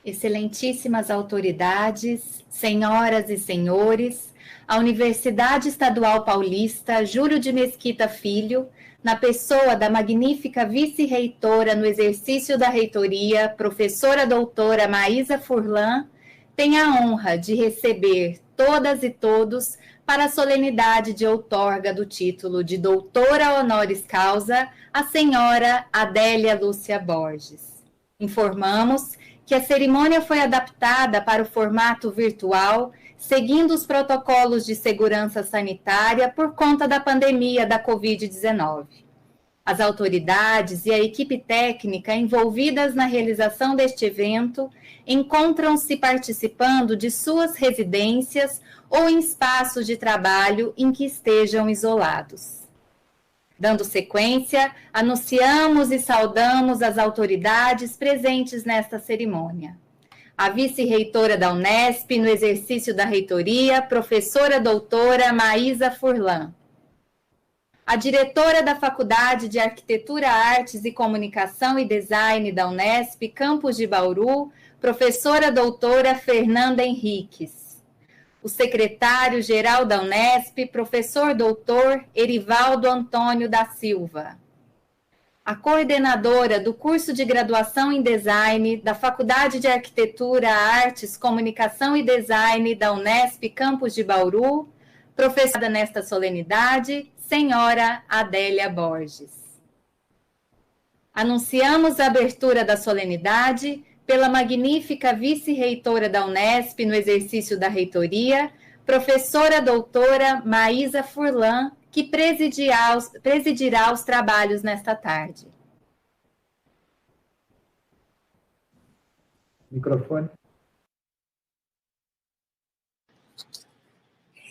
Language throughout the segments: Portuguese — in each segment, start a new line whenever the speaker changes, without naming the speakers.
Excelentíssimas autoridades, senhoras e senhores, a Universidade Estadual Paulista Júlio de Mesquita Filho, na pessoa da magnífica vice-reitora no exercício da reitoria, professora doutora Maísa Furlan, tem a honra de receber todas e todos para a solenidade de outorga do título de doutora honoris causa a senhora Adélia Lúcia Borges. Informamos que a cerimônia foi adaptada para o formato virtual, seguindo os protocolos de segurança sanitária por conta da pandemia da Covid-19. As autoridades e a equipe técnica envolvidas na realização deste evento encontram-se participando de suas residências ou em espaços de trabalho em que estejam isolados. Dando sequência, anunciamos e saudamos as autoridades presentes nesta cerimônia. A vice-reitora da Unesp, no exercício da reitoria, professora doutora Maísa Furlan. A diretora da Faculdade de Arquitetura, Artes e Comunicação e Design da Unesp, campus de Bauru, professora doutora Fernanda Henriques. O secretário-geral da Unesp, professor doutor Erivaldo Antônio da Silva. A coordenadora do curso de graduação em Design da Faculdade de Arquitetura, Artes, Comunicação e Design da Unesp, campus de Bauru, professora nesta solenidade, senhora Adélia Borges. Anunciamos a abertura da solenidade pela magnífica vice-reitora da Unesp no exercício da reitoria, professora doutora Maísa Furlan, que presidirá os trabalhos nesta tarde.
Microfone.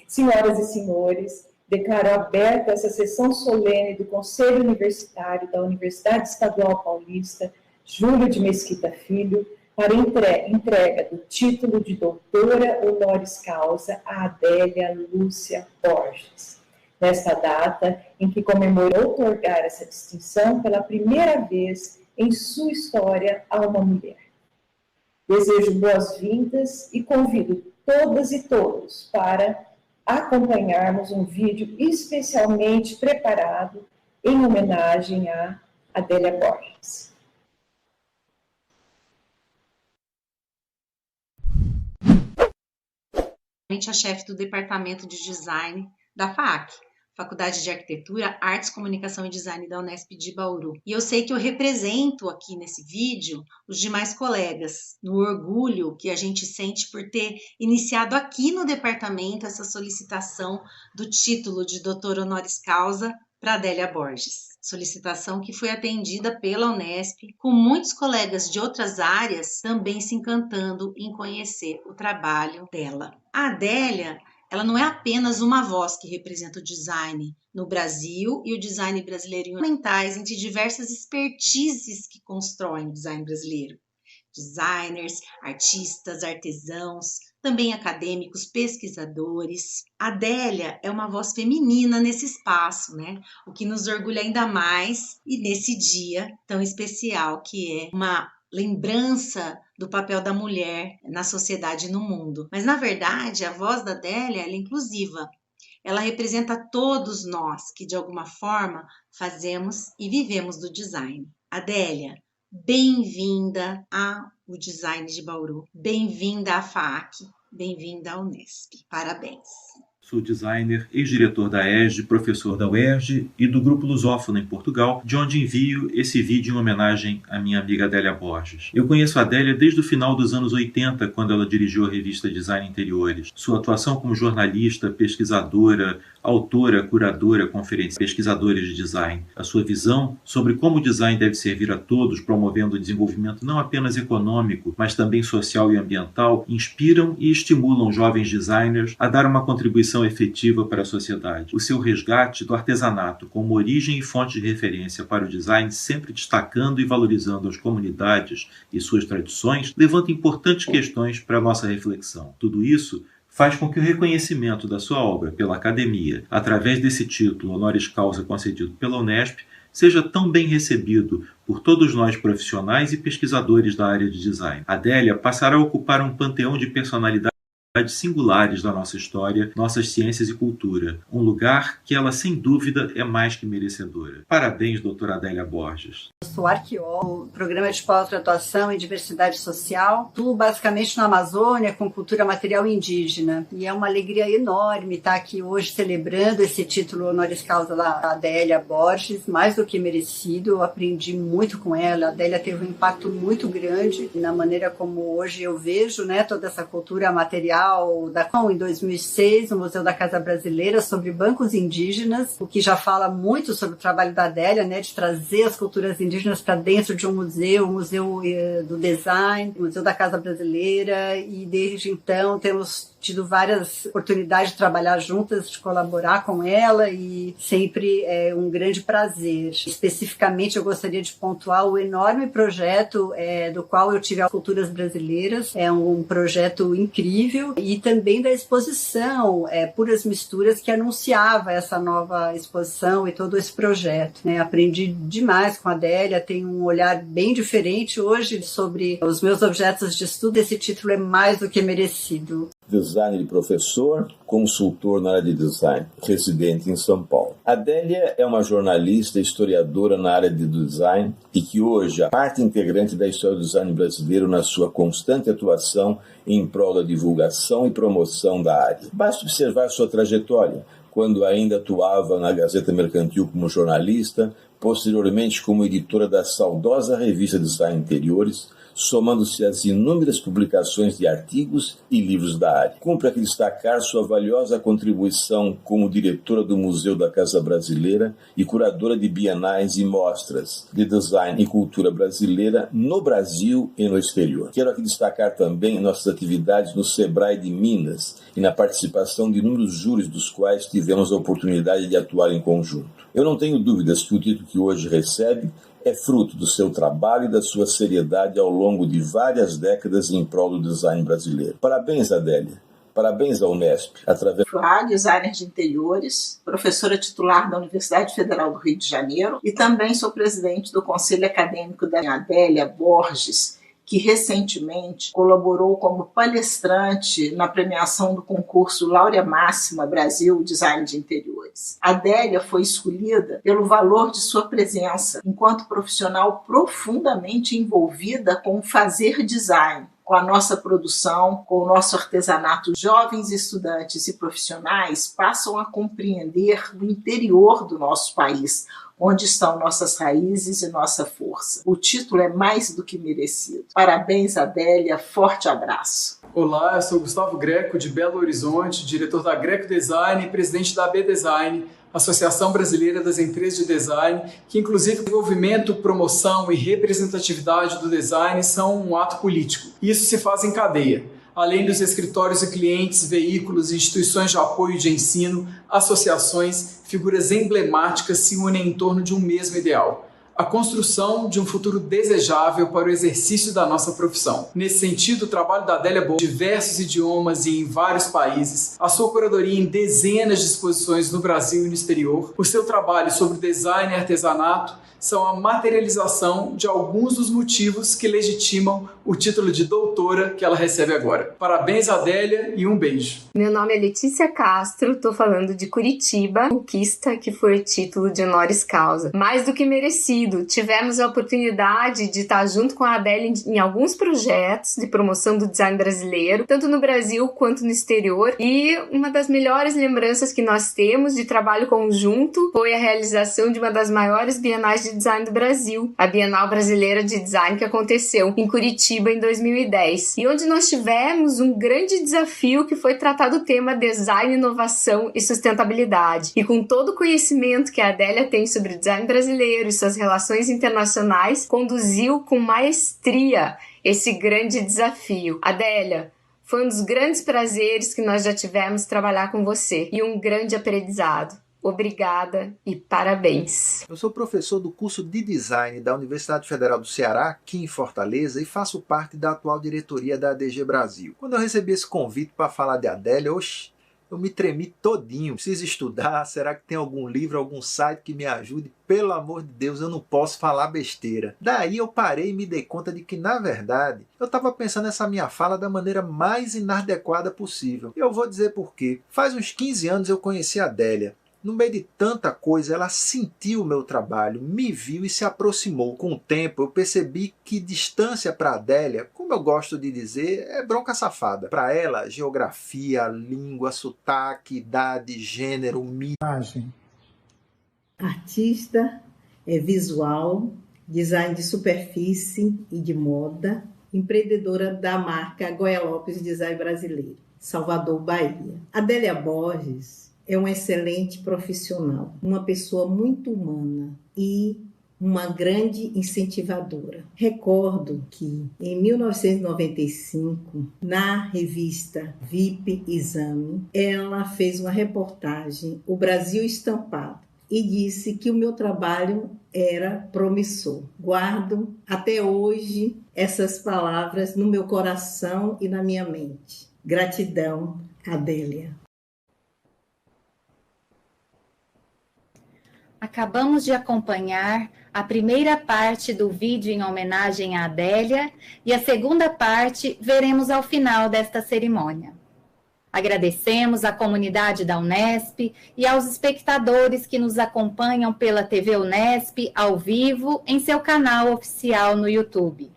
Senhoras e senhores, declaro aberta essa sessão solene do Conselho Universitário da Universidade Estadual Paulista Júlio de Mesquita Filho, para entrega do título de doutora honoris causa a Adélia Lúcia Borges, nesta data em que comemorou outorgar essa distinção pela primeira vez em sua história a uma mulher. Desejo boas-vindas e convido todas e todos para acompanharmos um vídeo especialmente preparado em homenagem a Adélia Borges.
A chefe do Departamento de Design da FAAC, Faculdade de Arquitetura, Artes, Comunicação e Design da Unesp de Bauru. E eu sei que eu represento aqui nesse vídeo os demais colegas, no orgulho que a gente sente por ter iniciado aqui no departamento essa solicitação do título de doutor honoris causa para Adélia Borges. Solicitação que foi atendida pela Unesp, com muitos colegas de outras áreas também se encantando em conhecer o trabalho dela. A Adélia, ela não é apenas uma voz que representa o design no Brasil e o design brasileiro fundamentais entre diversas expertises que constroem o design brasileiro. Designers, artistas, artesãos, também acadêmicos, pesquisadores. A Adélia é uma voz feminina nesse espaço, né? O que nos orgulha ainda mais e nesse dia tão especial que é uma lembrança do papel da mulher na sociedade e no mundo. Mas, na verdade, a voz da Adélia é inclusiva. Ela representa todos nós que, de alguma forma, fazemos e vivemos do design. Adélia, bem-vinda ao Design de Bauru, bem-vinda à FAAC, bem-vinda à Unesp. Parabéns!
Sou designer, ex-diretor da ESG, professor da UERJ e do Grupo Lusófono em Portugal, de onde envio esse vídeo em homenagem à minha amiga Adélia Borges. Eu conheço a Adélia desde o final dos anos 80, quando ela dirigiu a revista Design Interiores. Sua atuação como jornalista, pesquisadora, autora, curadora, conferência, pesquisadora de design. A sua visão sobre como o design deve servir a todos, promovendo o desenvolvimento não apenas econômico, mas também social e ambiental, inspiram e estimulam jovens designers a dar uma contribuição efetiva para a sociedade. O seu resgate do artesanato como origem e fonte de referência para o design, sempre destacando e valorizando as comunidades e suas tradições, levanta importantes questões para a nossa reflexão. Tudo isso faz com que o reconhecimento da sua obra pela academia, através desse título honoris causa concedido pela Unesp, seja tão bem recebido por todos nós profissionais e pesquisadores da área de design. Adélia passará a ocupar um panteão de personalidades singulares da nossa história, nossas ciências e cultura. Um lugar que ela, sem dúvida, é mais que merecedora. Parabéns, doutora Adélia Borges.
Eu sou arqueóloga, programa de pós-graduação em diversidade social, atuo basicamente na Amazônia com cultura material indígena. E é uma alegria enorme estar aqui hoje celebrando esse título honoris causa da Adélia Borges, mais do que merecido. Eu aprendi muito com ela. A Adélia teve um impacto muito grande na maneira como hoje eu vejo, né, toda essa cultura material em 2006, no Museu da Casa Brasileira, sobre bancos indígenas, o que já fala muito sobre o trabalho da Adélia, né, de trazer as culturas indígenas para dentro de um museu, o Museu do Design, o Museu da Casa Brasileira, e desde então temos tido várias oportunidades de trabalhar juntas, de colaborar com ela, e sempre é um grande prazer. Especificamente, eu gostaria de pontuar o enorme projeto do qual eu tive as culturas brasileiras. É um projeto incrível, e também da exposição Puras Misturas, que anunciava essa nova exposição e todo esse projeto, né? Aprendi demais com a Adélia, tenho um olhar bem diferente hoje sobre os meus objetos de estudo. Esse título é mais do que merecido.
Designer e professor, consultor na área de design, residente em São Paulo. Adélia é uma jornalista e historiadora na área de design e que hoje é parte integrante da história do design brasileiro na sua constante atuação em prol da divulgação e promoção da área. Basta observar sua trajetória, quando ainda atuava na Gazeta Mercantil como jornalista, posteriormente como editora da saudosa revista Design Interiores, somando-se às inúmeras publicações de artigos e livros da área. Cumpre aqui destacar sua valiosa contribuição como diretora do Museu da Casa Brasileira e curadora de bienais e mostras de design e cultura brasileira no Brasil e no exterior. Quero aqui destacar também nossas atividades no Sebrae de Minas e na participação de inúmeros júris dos quais tivemos a oportunidade de atuar em conjunto. Eu não tenho dúvidas que o título que hoje recebe é fruto do seu trabalho e da sua seriedade ao longo de várias décadas em prol do design brasileiro. Parabéns, Adélia. Parabéns à Unesp.
Designer de interiores, professora titular da Universidade Federal do Rio de Janeiro e também sou presidente do Conselho Acadêmico da Adélia Borges, que recentemente colaborou como palestrante na premiação do concurso Laurea Máxima Brasil Design de Interiores. A Adélia foi escolhida pelo valor de sua presença enquanto profissional profundamente envolvida com o fazer design, com a nossa produção, com o nosso artesanato. Jovens estudantes e profissionais passam a compreender o interior do nosso país, onde estão nossas raízes e nossa força. O título é mais do que merecido. Parabéns, Adélia. Forte abraço.
Olá, eu sou Gustavo Greco, de Belo Horizonte, diretor da Greco Design e presidente da AB Design, Associação Brasileira das Empresas de Design, que inclusive desenvolvimento, promoção e representatividade do design são um ato político. Isso se faz em cadeia. Além dos escritórios e clientes, veículos, instituições de apoio e de ensino, associações, figuras emblemáticas se unem em torno de um mesmo ideal: a construção de um futuro desejável para o exercício da nossa profissão. Nesse sentido, o trabalho da Adélia Borges, em diversos idiomas e em vários países, a sua curadoria em dezenas de exposições no Brasil e no exterior, o seu trabalho sobre design e artesanato são a materialização de alguns dos motivos que legitimam o título de doutora que ela recebe agora. Parabéns, Adélia, e um beijo.
Meu nome é Letícia Castro, estou falando de Curitiba, conquista que foi o título de honoris causa. Mais do que merecido, tivemos a oportunidade de estar junto com a Adélia em alguns projetos de promoção do design brasileiro, tanto no Brasil quanto no exterior, e uma das melhores lembranças que nós temos de trabalho conjunto foi a realização de uma das maiores bienais de design do Brasil, a Bienal Brasileira de Design, que aconteceu em Curitiba em 2010, e onde nós tivemos um grande desafio que foi tratar do tema design, inovação e sustentabilidade. E com todo o conhecimento que a Adélia tem sobre o design brasileiro e suas relações internacionais, conduziu com maestria esse grande desafio. Adélia, foi um dos grandes prazeres que nós já tivemos trabalhar com você e um grande aprendizado. Obrigada e parabéns.
Eu sou professor do curso de Design da Universidade Federal do Ceará, aqui em Fortaleza, e faço parte da atual diretoria da ADG Brasil. Quando eu recebi esse convite para falar de Adélia, Eu me tremi todinho. Preciso estudar? Será que tem algum livro, algum site que me ajude? Pelo amor de Deus, eu não posso falar besteira. Daí eu parei e me dei conta de que, na verdade, eu estava pensando essa minha fala da maneira mais inadequada possível. E eu vou dizer por quê. Faz uns 15 anos eu conheci a Adélia. No meio de tanta coisa, ela sentiu o meu trabalho, me viu e se aproximou. Com o tempo, eu percebi que distância para a Adélia, como eu gosto de dizer, é bronca safada. Para ela, geografia, língua, sotaque, idade, gênero, imagem.
Artista, visual, design de superfície e de moda, empreendedora da marca Goya Lopes Design Brasileiro, Salvador, Bahia. Adélia Borges é uma excelente profissional, uma pessoa muito humana e uma grande incentivadora. Recordo que, em 1995, na revista VIP Exame, ela fez uma reportagem, O Brasil Estampado, e disse que o meu trabalho era promissor. Guardo até hoje essas palavras no meu coração e na minha mente. Gratidão, Adélia.
Acabamos de acompanhar a primeira parte do vídeo em homenagem à Adélia e a segunda parte veremos ao final desta cerimônia. Agradecemos à comunidade da Unesp e aos espectadores que nos acompanham pela TV Unesp ao vivo em seu canal oficial no YouTube.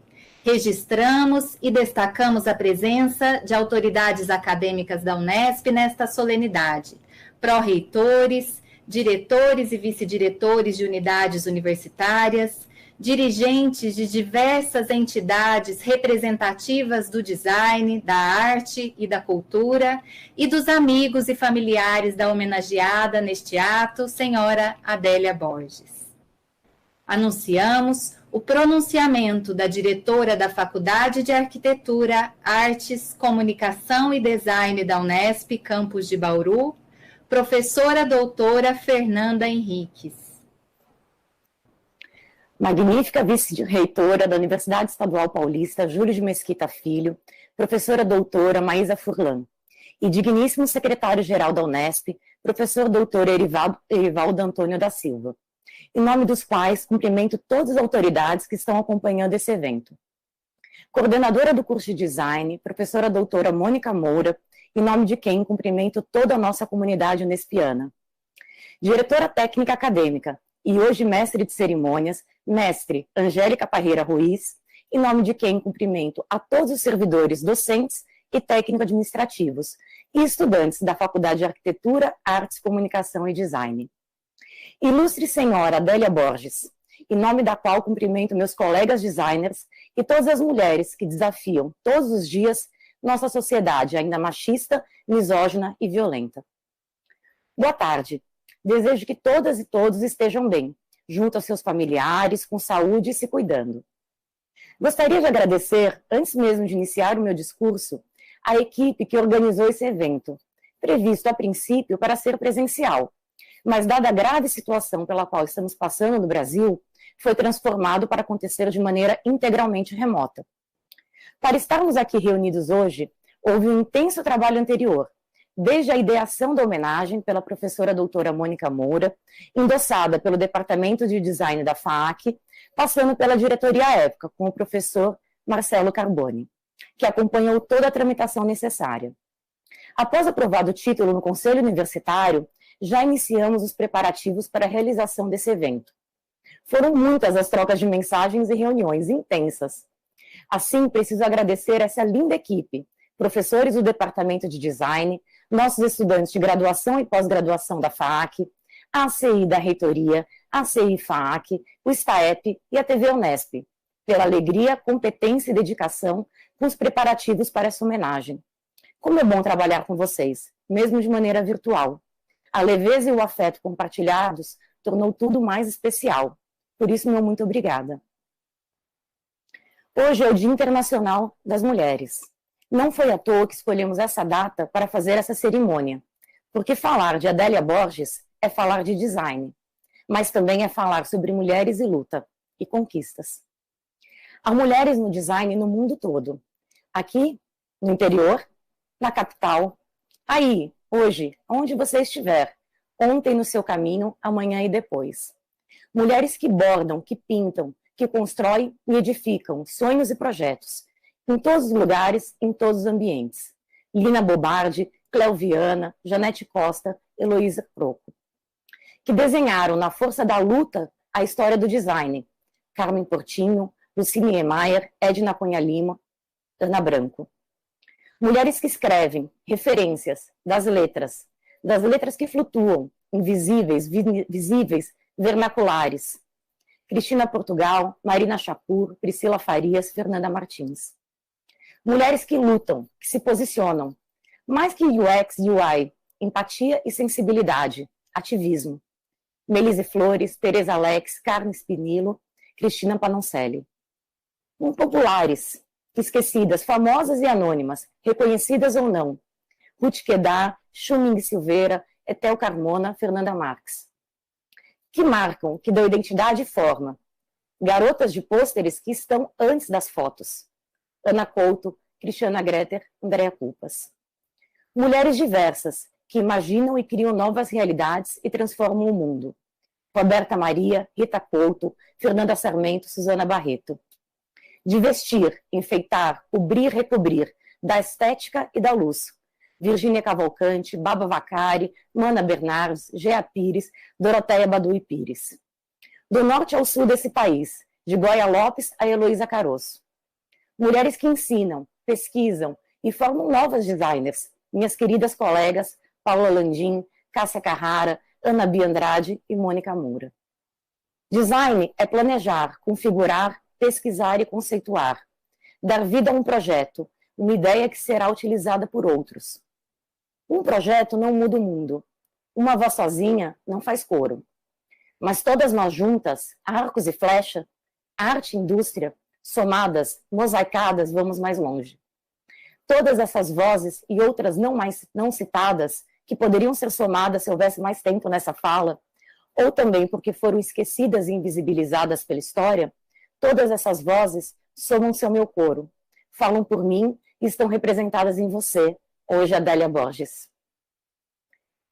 Registramos e destacamos a presença de autoridades acadêmicas da Unesp nesta solenidade, pró-reitores, diretores e vice-diretores de unidades universitárias, dirigentes de diversas entidades representativas do design, da arte e da cultura, e dos amigos e familiares da homenageada neste ato, senhora Adélia Borges. Anunciamos o pronunciamento da diretora da Faculdade de Arquitetura, Artes, Comunicação e Design da Unesp, campus de Bauru, professora doutora Fernanda Henriques.
Magnífica vice-reitora da Universidade Estadual Paulista, Júlio de Mesquita Filho, professora doutora Maísa Furlan, e digníssimo secretário-geral da Unesp, professor doutor Erivaldo Antônio da Silva. Em nome dos quais, cumprimento todas as autoridades que estão acompanhando esse evento. Coordenadora do curso de Design, professora doutora Mônica Moura, em nome de quem cumprimento toda a nossa comunidade unespiana. Diretora técnica acadêmica e hoje mestre de cerimônias, mestre Angélica Parreira Ruiz, em nome de quem cumprimento a todos os servidores docentes e técnico-administrativos e estudantes da Faculdade de Arquitetura, Artes, Comunicação e Design. Ilustre senhora Adélia Borges, em nome da qual cumprimento meus colegas designers e todas as mulheres que desafiam todos os dias nossa sociedade ainda machista, misógina e violenta. Boa tarde. Desejo que todas e todos estejam bem, junto aos seus familiares, com saúde e se cuidando. Gostaria de agradecer, antes mesmo de iniciar o meu discurso, a equipe que organizou esse evento, previsto a princípio para ser presencial, mas dada a grave situação pela qual estamos passando no Brasil, foi transformado para acontecer de maneira integralmente remota. Para estarmos aqui reunidos hoje, houve um intenso trabalho anterior, desde a ideação da homenagem pela professora doutora Mônica Moura, endossada pelo Departamento de Design da FAAC, passando pela diretoria à época, com o professor Marcelo Carboni, que acompanhou toda a tramitação necessária. Após aprovado o título no Conselho Universitário, já iniciamos os preparativos para a realização desse evento. Foram muitas as trocas de mensagens e reuniões intensas. Assim, preciso agradecer essa linda equipe, professores do Departamento de Design, nossos estudantes de graduação e pós-graduação da FAAC, a ACI da Reitoria, a ACI FAAC, o STAEP e a TV Unesp, pela alegria, competência e dedicação com os preparativos para essa homenagem. Como é bom trabalhar com vocês, mesmo de maneira virtual. A leveza e o afeto compartilhados tornou tudo mais especial. Por isso, meu muito obrigada. Hoje é o Dia Internacional das Mulheres. Não foi à toa que escolhemos essa data para fazer essa cerimônia, porque falar de Adélia Borges é falar de design, mas também é falar sobre mulheres e luta, e conquistas. Há mulheres no design no mundo todo. Aqui, no interior, na capital, aí, hoje, onde você estiver, ontem no seu caminho, amanhã e depois. Mulheres que bordam, que pintam, que constroem e edificam sonhos e projetos, em todos os lugares, em todos os ambientes. Lina Bobardi, Cleo Viana, Janete Costa, Heloísa Proco. Que desenharam na força da luta a história do design. Carmen Portinho, Lucine Emayer, Edna Cunha Lima, Ana Branco. Mulheres que escrevem referências das letras que flutuam, invisíveis, visíveis, vernaculares. Cristina Portugal, Marina Chapur, Priscila Farias, Fernanda Martins. Mulheres que lutam, que se posicionam. Mais que UX, UI, empatia e sensibilidade, ativismo. Melise Flores, Tereza Alex, Carmen Spinillo, Cristina Panoncelli. Impopulares, esquecidas, famosas e anônimas, reconhecidas ou não. Ruth Quedar, Chuming Silveira, Etel Carmona, Fernanda Marques. Que marcam, que dão identidade e forma. Garotas de pôsteres que estão antes das fotos. Ana Couto, Cristiana Greter, Andréa Culpas. Mulheres diversas, que imaginam e criam novas realidades e transformam o mundo. Roberta Maria, Rita Couto, Fernanda Sarmento, Suzana Barreto. De vestir, enfeitar, cobrir, recobrir, da estética e da luz. Virgínia Cavalcante, Baba Vacari, Mana Bernardes, Gea Pires, Doroteia Badui Pires. Do norte ao sul desse país, de Goya Lopes a Heloísa Caroço. Mulheres que ensinam, pesquisam e formam novas designers, minhas queridas colegas Paula Landim, Cássia Carrara, Ana Bia Andrade e Mônica Moura. Design é planejar, configurar, pesquisar e conceituar. Dar vida a um projeto, uma ideia que será utilizada por outros. Um projeto não muda o mundo. Uma voz sozinha não faz coro. Mas todas nós juntas, arcos e flecha, arte e indústria, somadas, mosaicadas, vamos mais longe. Todas essas vozes e outras não citadas, que poderiam ser somadas se houvesse mais tempo nessa fala, ou também porque foram esquecidas e invisibilizadas pela história, todas essas vozes somam-se ao meu coro, falam por mim e estão representadas em você, hoje Adélia Borges.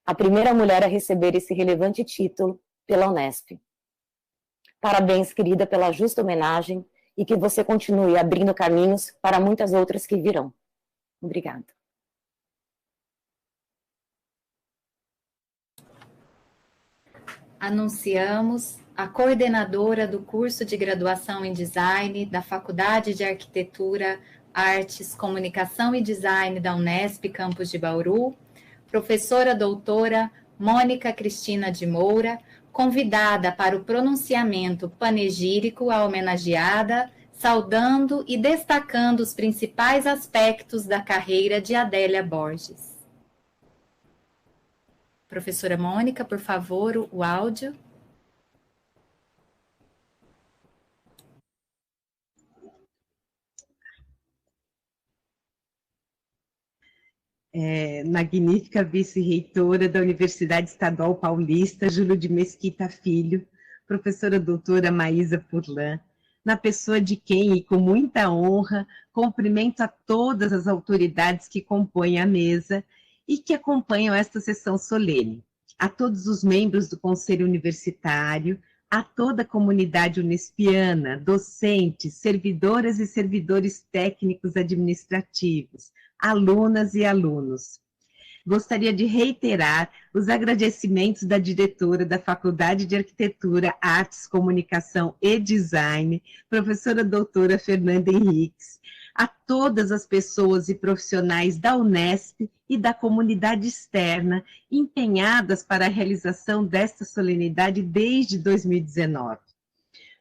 A primeira mulher a receber esse relevante título pela Unesp. Parabéns, querida, pela justa homenagem e que você continue abrindo caminhos para muitas outras que virão. Obrigada.
Anunciamos a coordenadora do curso de graduação em Design da Faculdade de Arquitetura, Artes, Comunicação e Design da Unesp Campus de Bauru, professora doutora Mônica Cristina de Moura, convidada para o pronunciamento panegírico à homenageada, saudando e destacando os principais aspectos da carreira de Adélia Borges. Professora Mônica, por favor, o áudio.
Magnífica vice-reitora da Universidade Estadual Paulista, Júlio de Mesquita Filho, professora doutora Maísa Furlan, na pessoa de quem, e com muita honra, cumprimento a todas as autoridades que compõem a mesa e que acompanham esta sessão solene, a todos os membros do Conselho Universitário, a toda a comunidade unespiana, docentes, servidoras e servidores técnicos administrativos, alunas e alunos. Gostaria de reiterar os agradecimentos da diretora da Faculdade de Arquitetura, Artes, Comunicação e Design, professora doutora Fernanda Henriques, a todas as pessoas e profissionais da Unesp e da comunidade externa empenhadas para a realização desta solenidade desde 2019.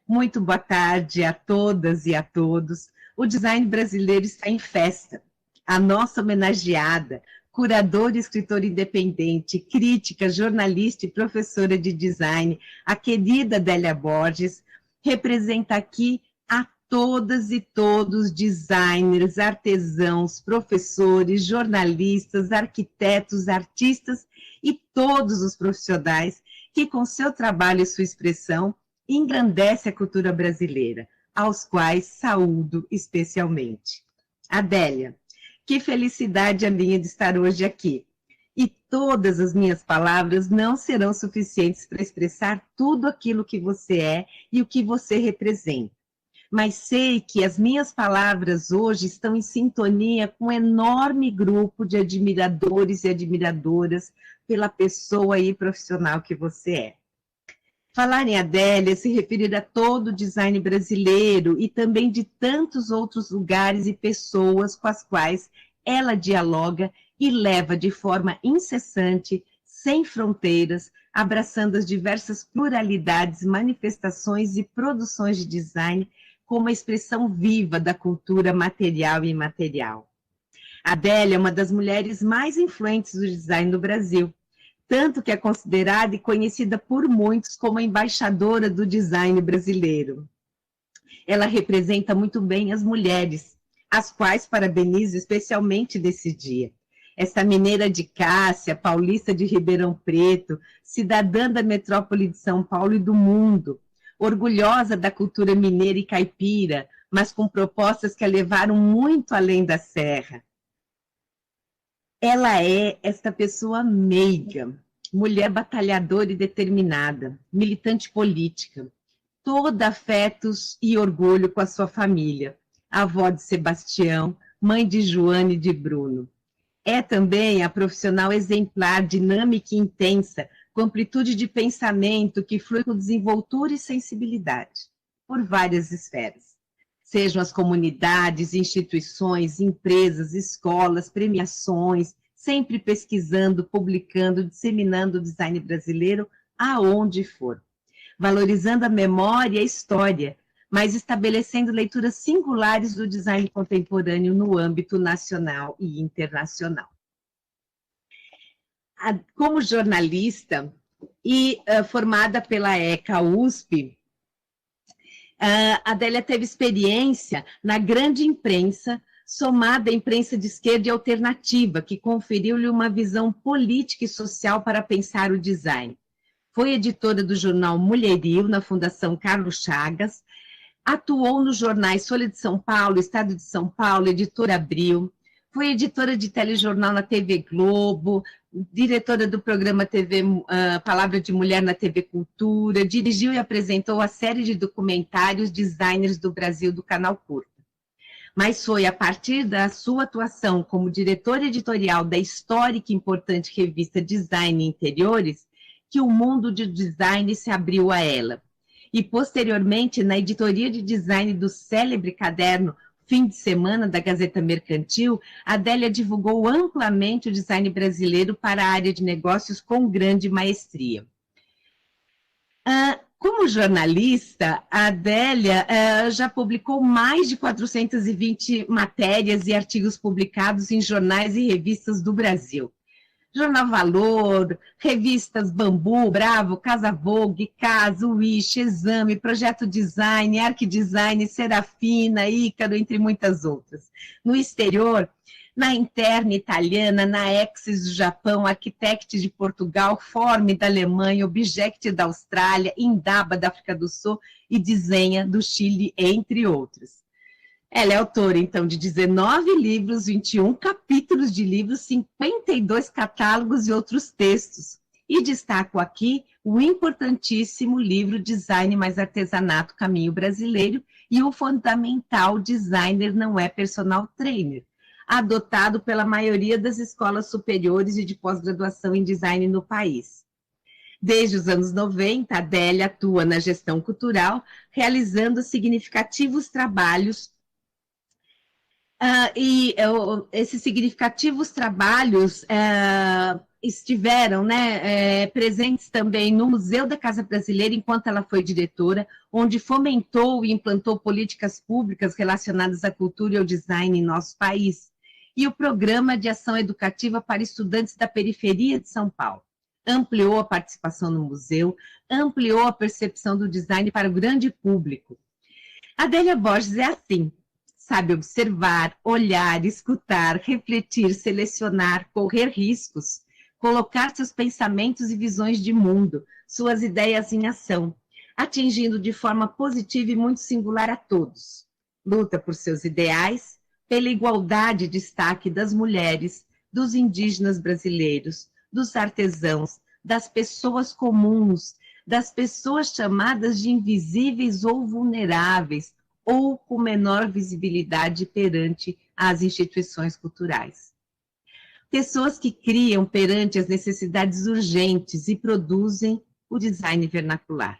Muito boa tarde a todas e a todos. O design brasileiro está em festa. A nossa homenageada, curadora e escritora independente, crítica, jornalista e professora de design, a querida Adélia Borges, representa aqui a todas e todos designers, artesãos, professores, jornalistas, arquitetos, artistas e todos os profissionais que com seu trabalho e sua expressão engrandece a cultura brasileira, aos quais saúdo especialmente. Adélia, que felicidade a minha de estar hoje aqui. E todas as minhas palavras não serão suficientes para expressar tudo aquilo que você é e o que você representa. Mas sei que as minhas palavras hoje estão em sintonia com um enorme grupo de admiradores e admiradoras pela pessoa e profissional que você é. Falar em Adélia se referir a todo o design brasileiro e também de tantos outros lugares e pessoas com as quais ela dialoga e leva de forma incessante, sem fronteiras, abraçando as diversas pluralidades, manifestações e produções de design como a expressão viva da cultura material e imaterial. Adélia é uma das mulheres mais influentes do design no Brasil, tanto que é considerada e conhecida por muitos como a embaixadora do design brasileiro. Ela representa muito bem as mulheres, as quais parabenizo especialmente nesse dia. Essa mineira de Cássia, paulista de Ribeirão Preto, cidadã da metrópole de São Paulo e do mundo, orgulhosa da cultura mineira e caipira, mas com propostas que a levaram muito além da serra. Ela é esta pessoa meiga, mulher batalhadora e determinada, militante política, toda afetos e orgulho com a sua família, avó de Sebastião, mãe de Joane e de Bruno. É também a profissional exemplar, dinâmica e intensa, com amplitude de pensamento que flui com desenvoltura e sensibilidade, por várias esferas. Sejam as comunidades, instituições, empresas, escolas, premiações, sempre pesquisando, publicando, disseminando o design brasileiro aonde for, valorizando a memória e a história, mas estabelecendo leituras singulares do design contemporâneo no âmbito nacional e internacional. Como jornalista e formada pela ECA USP, a Adélia teve experiência na grande imprensa, somada à imprensa de esquerda e alternativa, que conferiu-lhe uma visão política e social para pensar o design. Foi editora do jornal Mulherio, na Fundação Carlos Chagas, atuou nos jornais Folha de São Paulo, Estado de São Paulo, Editora Abril, foi editora de telejornal na TV Globo, diretora do programa TV Palavra de Mulher na TV Cultura, dirigiu e apresentou a série de documentários Designers do Brasil do Canal Curta. Mas foi a partir da sua atuação como diretora editorial da histórica e importante revista Design e Interiores que o mundo de design se abriu a ela. E, posteriormente, na editoria de design do célebre caderno Fim de Semana da Gazeta Mercantil, Adélia divulgou amplamente o design brasileiro para a área de negócios com grande maestria. Como jornalista, a Adélia já publicou mais de 420 matérias e artigos publicados em jornais e revistas do Brasil. Jornal Valor, revistas Bambu, Bravo, Casa Vogue, Caso, Wish, Exame, Projeto Design, Arquidesign, Serafina, Ícaro, entre muitas outras. No exterior, na Interna italiana, na Exis do Japão, Architect de Portugal, Form da Alemanha, Object da Austrália, Indaba da África do Sul e Desenha do Chile, entre outros. Ela é autora, então, de 19 livros, 21 capítulos de livros, 52 catálogos e outros textos. E destaco aqui o importantíssimo livro Design mais Artesanato, Caminho Brasileiro e o fundamental Designer não é Personal Trainer, adotado pela maioria das escolas superiores e de pós-graduação em design no país. Desde os anos 90, a Adélia atua na gestão cultural, realizando significativos trabalhos esses significativos trabalhos estiveram presentes também no Museu da Casa Brasileira, enquanto ela foi diretora, onde fomentou e implantou políticas públicas relacionadas à cultura e ao design em nosso país, e o Programa de Ação Educativa para Estudantes da Periferia de São Paulo. Ampliou a participação no museu, ampliou a percepção do design para o grande público. Adélia Borges é assim. Sabe observar, olhar, escutar, refletir, selecionar, correr riscos, colocar seus pensamentos e visões de mundo, suas ideias em ação, atingindo de forma positiva e muito singular a todos. Luta por seus ideais, pela igualdade e destaque das mulheres, dos indígenas brasileiros, dos artesãos, das pessoas comuns, das pessoas chamadas de invisíveis ou vulneráveis, ou com menor visibilidade perante as instituições culturais. Pessoas que criam perante as necessidades urgentes e produzem o design vernacular.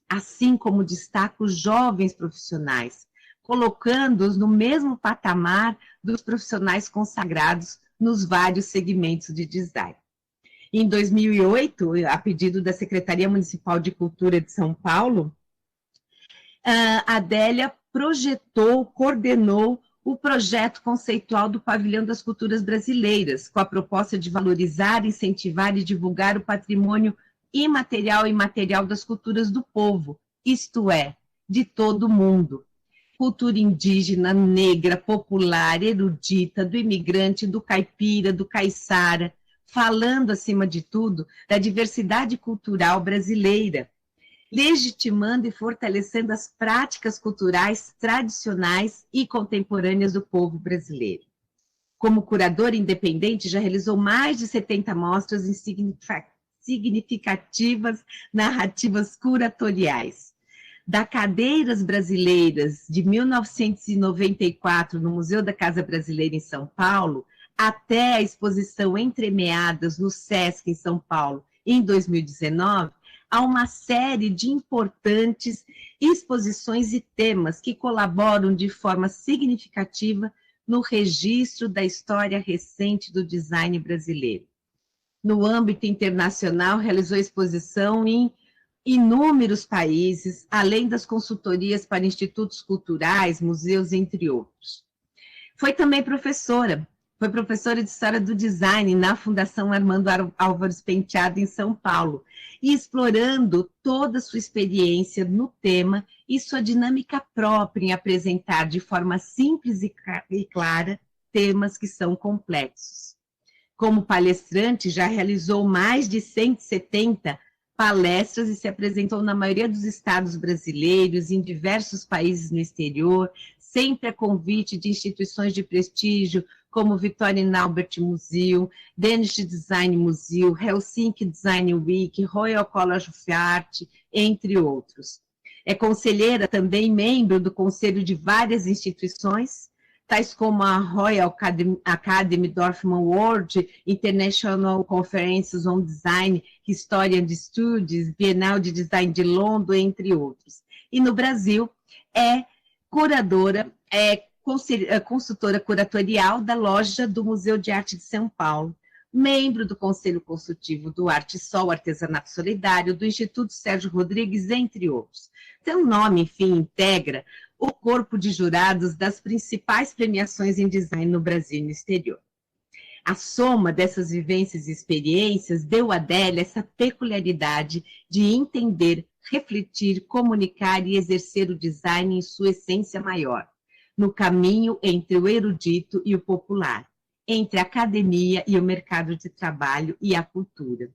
Assim como destaco os jovens profissionais, colocando-os no mesmo patamar dos profissionais consagrados nos vários segmentos de design. Em 2008, a pedido da Secretaria Municipal de Cultura de São Paulo, a Adélia projetou, coordenou o projeto conceitual do Pavilhão das Culturas Brasileiras, com a proposta de valorizar, incentivar e divulgar o patrimônio imaterial e material das culturas do povo, isto é, de todo o mundo. Cultura indígena, negra, popular, erudita, do imigrante, do caipira, do caiçara, falando, acima de tudo, da diversidade cultural brasileira, legitimando e fortalecendo as práticas culturais tradicionais e contemporâneas do povo brasileiro. Como curadora independente, já realizou mais de 70 mostras em significativas narrativas curatoriais. Da Cadeiras Brasileiras, de 1994, no Museu da Casa Brasileira, em São Paulo, até a exposição Entremeadas, no Sesc, em São Paulo, em 2019, há uma série de importantes exposições e temas que colaboram de forma significativa no registro da história recente do design brasileiro. No âmbito internacional, realizou exposição em inúmeros países, além das consultorias para institutos culturais, museus, entre outros. Foi também professora. Foi professora de História do Design na Fundação Armando Álvares Penteado, em São Paulo, e explorando toda a sua experiência no tema e sua dinâmica própria em apresentar de forma simples e clara temas que são complexos. Como palestrante, já realizou mais de 170 palestras e se apresentou na maioria dos estados brasileiros, em diversos países no exterior, sempre a convite de instituições de prestígio, como Victoria Albert Museum, Danish Design Museum, Helsinki Design Week, Royal College of Art, entre outros. É conselheira também, membro do conselho de várias instituições, tais como a Royal Academy Dorfman World, International Conferences on Design, Historian Studies, Bienal de Design de Londres, entre outros. E no Brasil, é curadora, consultora curatorial da Loja do Museu de Arte de São Paulo, membro do Conselho Consultivo do Arte Sol, Artesanato Solidário, do Instituto Sérgio Rodrigues, entre outros. Seu nome, enfim, integra o corpo de jurados das principais premiações em design no Brasil e no exterior. A soma dessas vivências e experiências deu a Adélia essa peculiaridade de entender, refletir, comunicar e exercer o design em sua essência maior, no caminho entre o erudito e o popular, entre a academia e o mercado de trabalho e a cultura.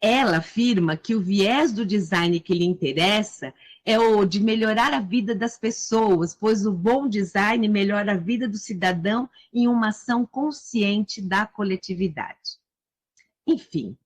Ela afirma que o viés do design que lhe interessa é o de melhorar a vida das pessoas, pois o bom design melhora a vida do cidadão em uma ação consciente da coletividade. Enfim,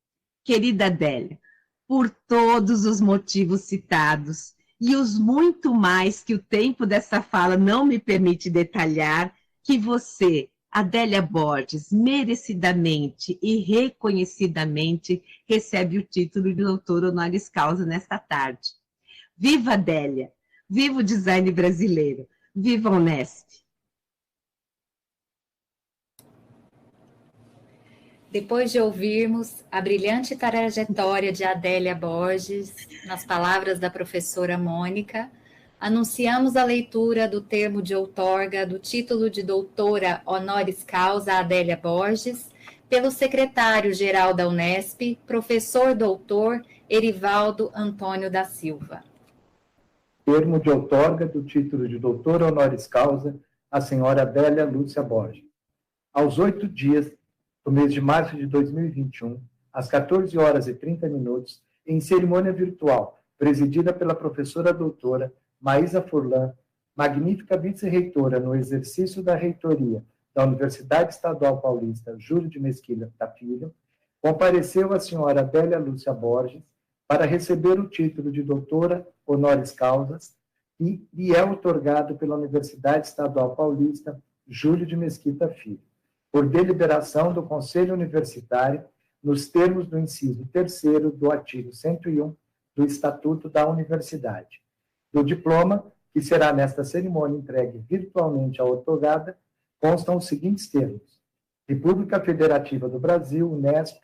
querida Adélia, por todos os motivos citados e os muito mais que o tempo dessa fala não me permite detalhar, que você, Adélia Borges, merecidamente e reconhecidamente recebe o título de doutora honoris causa nesta tarde. Viva Adélia! Viva o design brasileiro! Viva a Unesp!
Depois de ouvirmos a brilhante trajetória de Adélia Borges, nas palavras da professora Mônica, anunciamos a leitura do termo de outorga do título de doutora honoris causa Adélia Borges, pelo secretário-geral da Unesp, professor doutor Erivaldo Antônio da Silva.
Termo de outorga do título de doutora honoris causa à senhora Adélia Lúcia Borges. Aos 8 dias do mês de março de 2021, às 14 horas e 30 minutos, em cerimônia virtual, presidida pela professora doutora Maísa Furlan, magnífica vice-reitora no exercício da reitoria da Universidade Estadual Paulista Júlio de Mesquita Filho, compareceu a senhora Adélia Lúcia Borges para receber o título de doutora honoris causa e lhe é outorgado pela Universidade Estadual Paulista Júlio de Mesquita Filho, por deliberação do Conselho Universitário, nos termos do inciso 3º do artigo 101 do Estatuto da Universidade. Do diploma, que será nesta cerimônia entregue virtualmente à outorgada, constam os seguintes termos: República Federativa do Brasil, Unesp,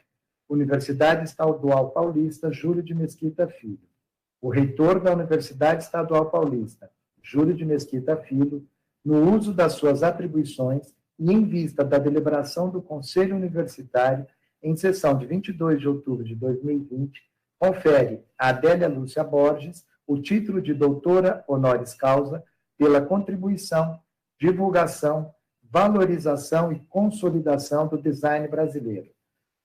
Universidade Estadual Paulista Júlio de Mesquita Filho. O reitor da Universidade Estadual Paulista, Júlio de Mesquita Filho, no uso das suas atribuições e em vista da deliberação do Conselho Universitário, em sessão de 22 de outubro de 2020, confere a Adélia Lúcia Borges o título de doutora honoris causa pela contribuição, divulgação, valorização e consolidação do design brasileiro,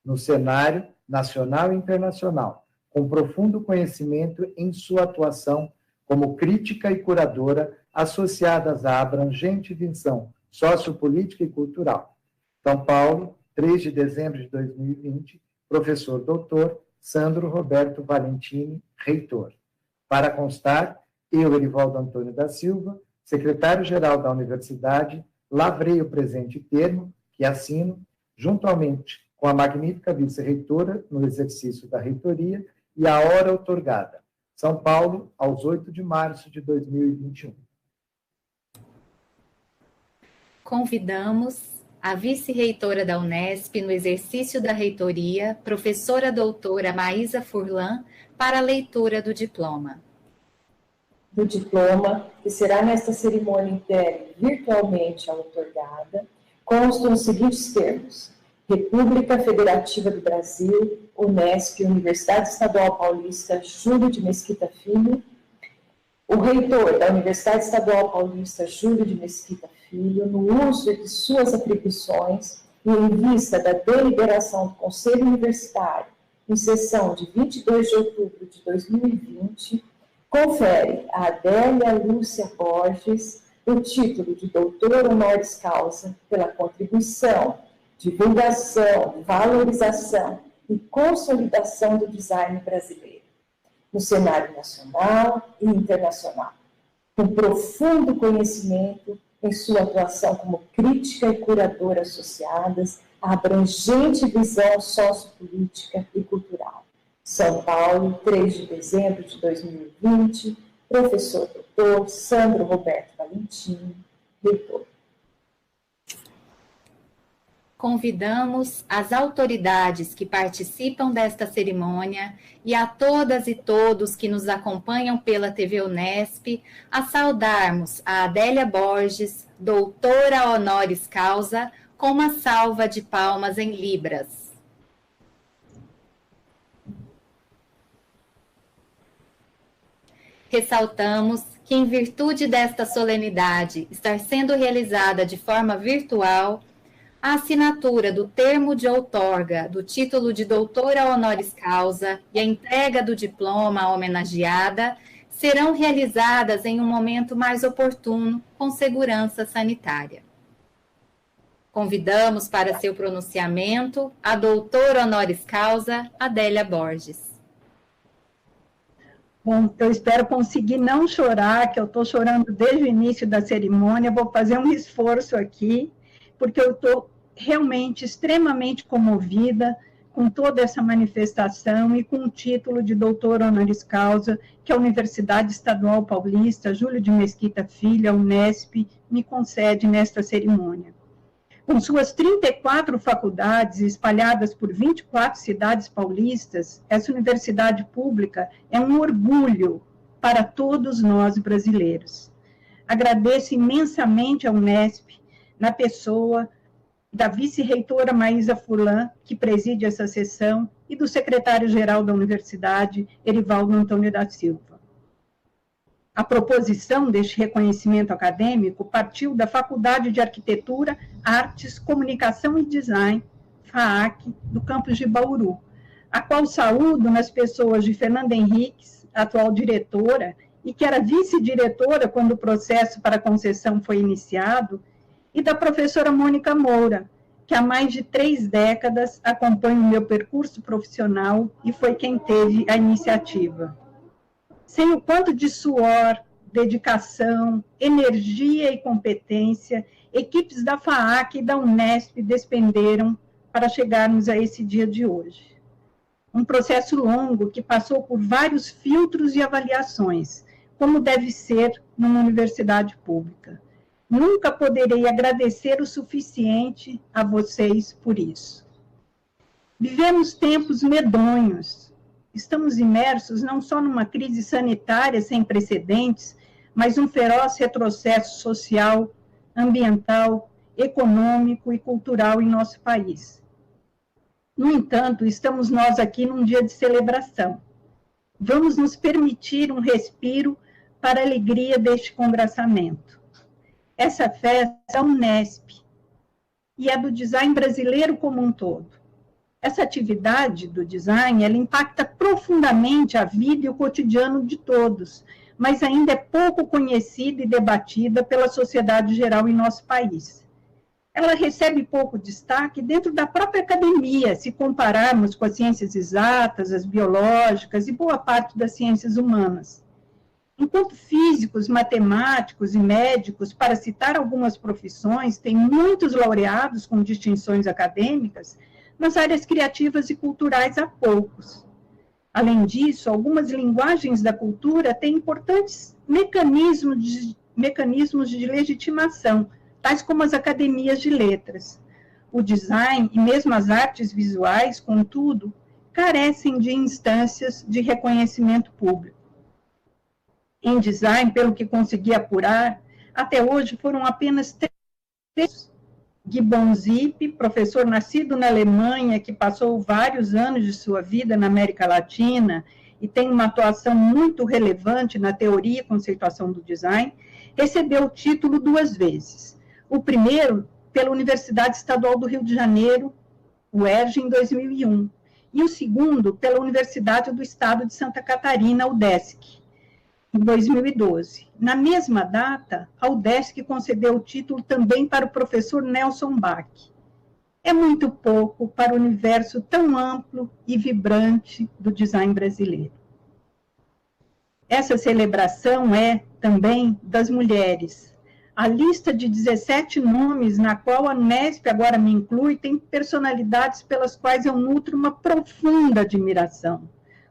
no cenário nacional e internacional, com profundo conhecimento em sua atuação como crítica e curadora associadas à abrangente visão sociopolítica e cultural. São Paulo, 3 de dezembro de 2020, professor doutor Sandro Roberto Valentini, reitor. Para constar, eu, Erivaldo Antônio da Silva, secretário-geral da Universidade, lavrei o presente termo, que assino, juntamente com a magnífica vice-reitora, no exercício da reitoria, e a hora outorgada. São Paulo, aos 8 de março de 2021.
Convidamos a vice-reitora da Unesp, no exercício da reitoria, professora doutora Maísa Furlan, para a leitura do diploma.
Do diploma, que será nesta cerimônia entregue virtualmente à outorgada, constam os seguintes termos: República Federativa do Brasil, Unesp, Universidade Estadual Paulista Júlio de Mesquita Filho. O reitor da Universidade Estadual Paulista Júlio de Mesquita Filho, no uso de suas atribuições e em vista da deliberação do Conselho Universitário, em sessão de 22 de outubro de 2020, confere a Adélia Lúcia Borges o título de doutora honoris causa pela contribuição, divulgação, valorização e consolidação do design brasileiro, no cenário nacional e internacional, com profundo conhecimento em sua atuação como crítica e curadora associadas à abrangente visão sociopolítica e cultural. São Paulo, 3 de dezembro de 2020, professor doutor Sandro Roberto Valentini, reitor.
Convidamos as autoridades que participam desta cerimônia e a todas e todos que nos acompanham pela TV Unesp a saudarmos a Adélia Borges, doutora honoris causa, com uma salva de palmas em libras. Ressaltamos que, em virtude desta solenidade estar sendo realizada de forma virtual, a assinatura do termo de outorga do título de doutora honoris causa e a entrega do diploma à homenageada serão realizadas em um momento mais oportuno, com segurança sanitária. Convidamos para seu pronunciamento a doutora honoris causa Adélia Borges.
Bom, eu espero conseguir não chorar, que eu estou chorando desde o início da cerimônia. Vou fazer um esforço aqui, porque eu estou realmente extremamente comovida com toda essa manifestação e com o título de doutora honoris causa que a Universidade Estadual Paulista Júlio de Mesquita Filho, a Unesp, me concede nesta cerimônia. Com suas 34 faculdades espalhadas por 24 cidades paulistas, essa universidade pública é um orgulho para todos nós brasileiros. Agradeço imensamente à Unesp, na pessoa da vice-reitora Maísa Furlan, que preside essa sessão, e do secretário-geral da Universidade, Erivaldo Antônio da Silva. A proposição deste reconhecimento acadêmico partiu da Faculdade de Arquitetura, Artes, Comunicação e Design, FAAC, do campus de Bauru, a qual saúdo nas pessoas de Fernanda Henriques, atual diretora, e que era vice-diretora quando o processo para concessão foi iniciado, e da professora Mônica Moura, que há mais de 3 décadas acompanha o meu percurso profissional e foi quem teve a iniciativa. Sem o quanto de suor, dedicação, energia e competência, equipes da FAAC e da Unesp despenderam para chegarmos a esse dia de hoje. Um processo longo que passou por vários filtros e avaliações, como deve ser numa universidade pública. Nunca poderei agradecer o suficiente a vocês por isso. Vivemos tempos medonhos. Estamos imersos não só numa crise sanitária sem precedentes, mas um feroz retrocesso social, ambiental, econômico e cultural em nosso país. No entanto, estamos nós aqui num dia de celebração. Vamos nos permitir um respiro para a alegria deste congraçamento. Essa festa é a Unesp e é do design brasileiro como um todo. Essa atividade do design, ela impacta profundamente a vida e o cotidiano de todos, mas ainda é pouco conhecida e debatida pela sociedade geral em nosso país. Ela recebe pouco destaque dentro da própria academia, se compararmos com as ciências exatas, as biológicas e boa parte das ciências humanas. Enquanto físicos, matemáticos e médicos, para citar algumas profissões, têm muitos laureados com distinções acadêmicas, nas áreas criativas e culturais há poucos. Além disso, algumas linguagens da cultura têm importantes mecanismos de legitimação, tais como as academias de letras. O design e mesmo as artes visuais, contudo, carecem de instâncias de reconhecimento público. Em design, pelo que consegui apurar, até hoje foram apenas 3. Gibbon Zip, professor nascido na Alemanha, que passou vários anos de sua vida na América Latina e tem uma atuação muito relevante na teoria e conceituação do design, recebeu o título 2 vezes. O primeiro pela Universidade Estadual do Rio de Janeiro, UERJ, em 2001, e o segundo pela Universidade do Estado de Santa Catarina, UDESC, em 2012. Na mesma data, a UDESC concedeu o título também para o professor Nelson Bach. É muito pouco para o universo tão amplo e vibrante do design brasileiro. Essa celebração é também das mulheres. A lista de 17 nomes, na qual a Unesp agora me inclui, tem personalidades pelas quais eu nutro uma profunda admiração,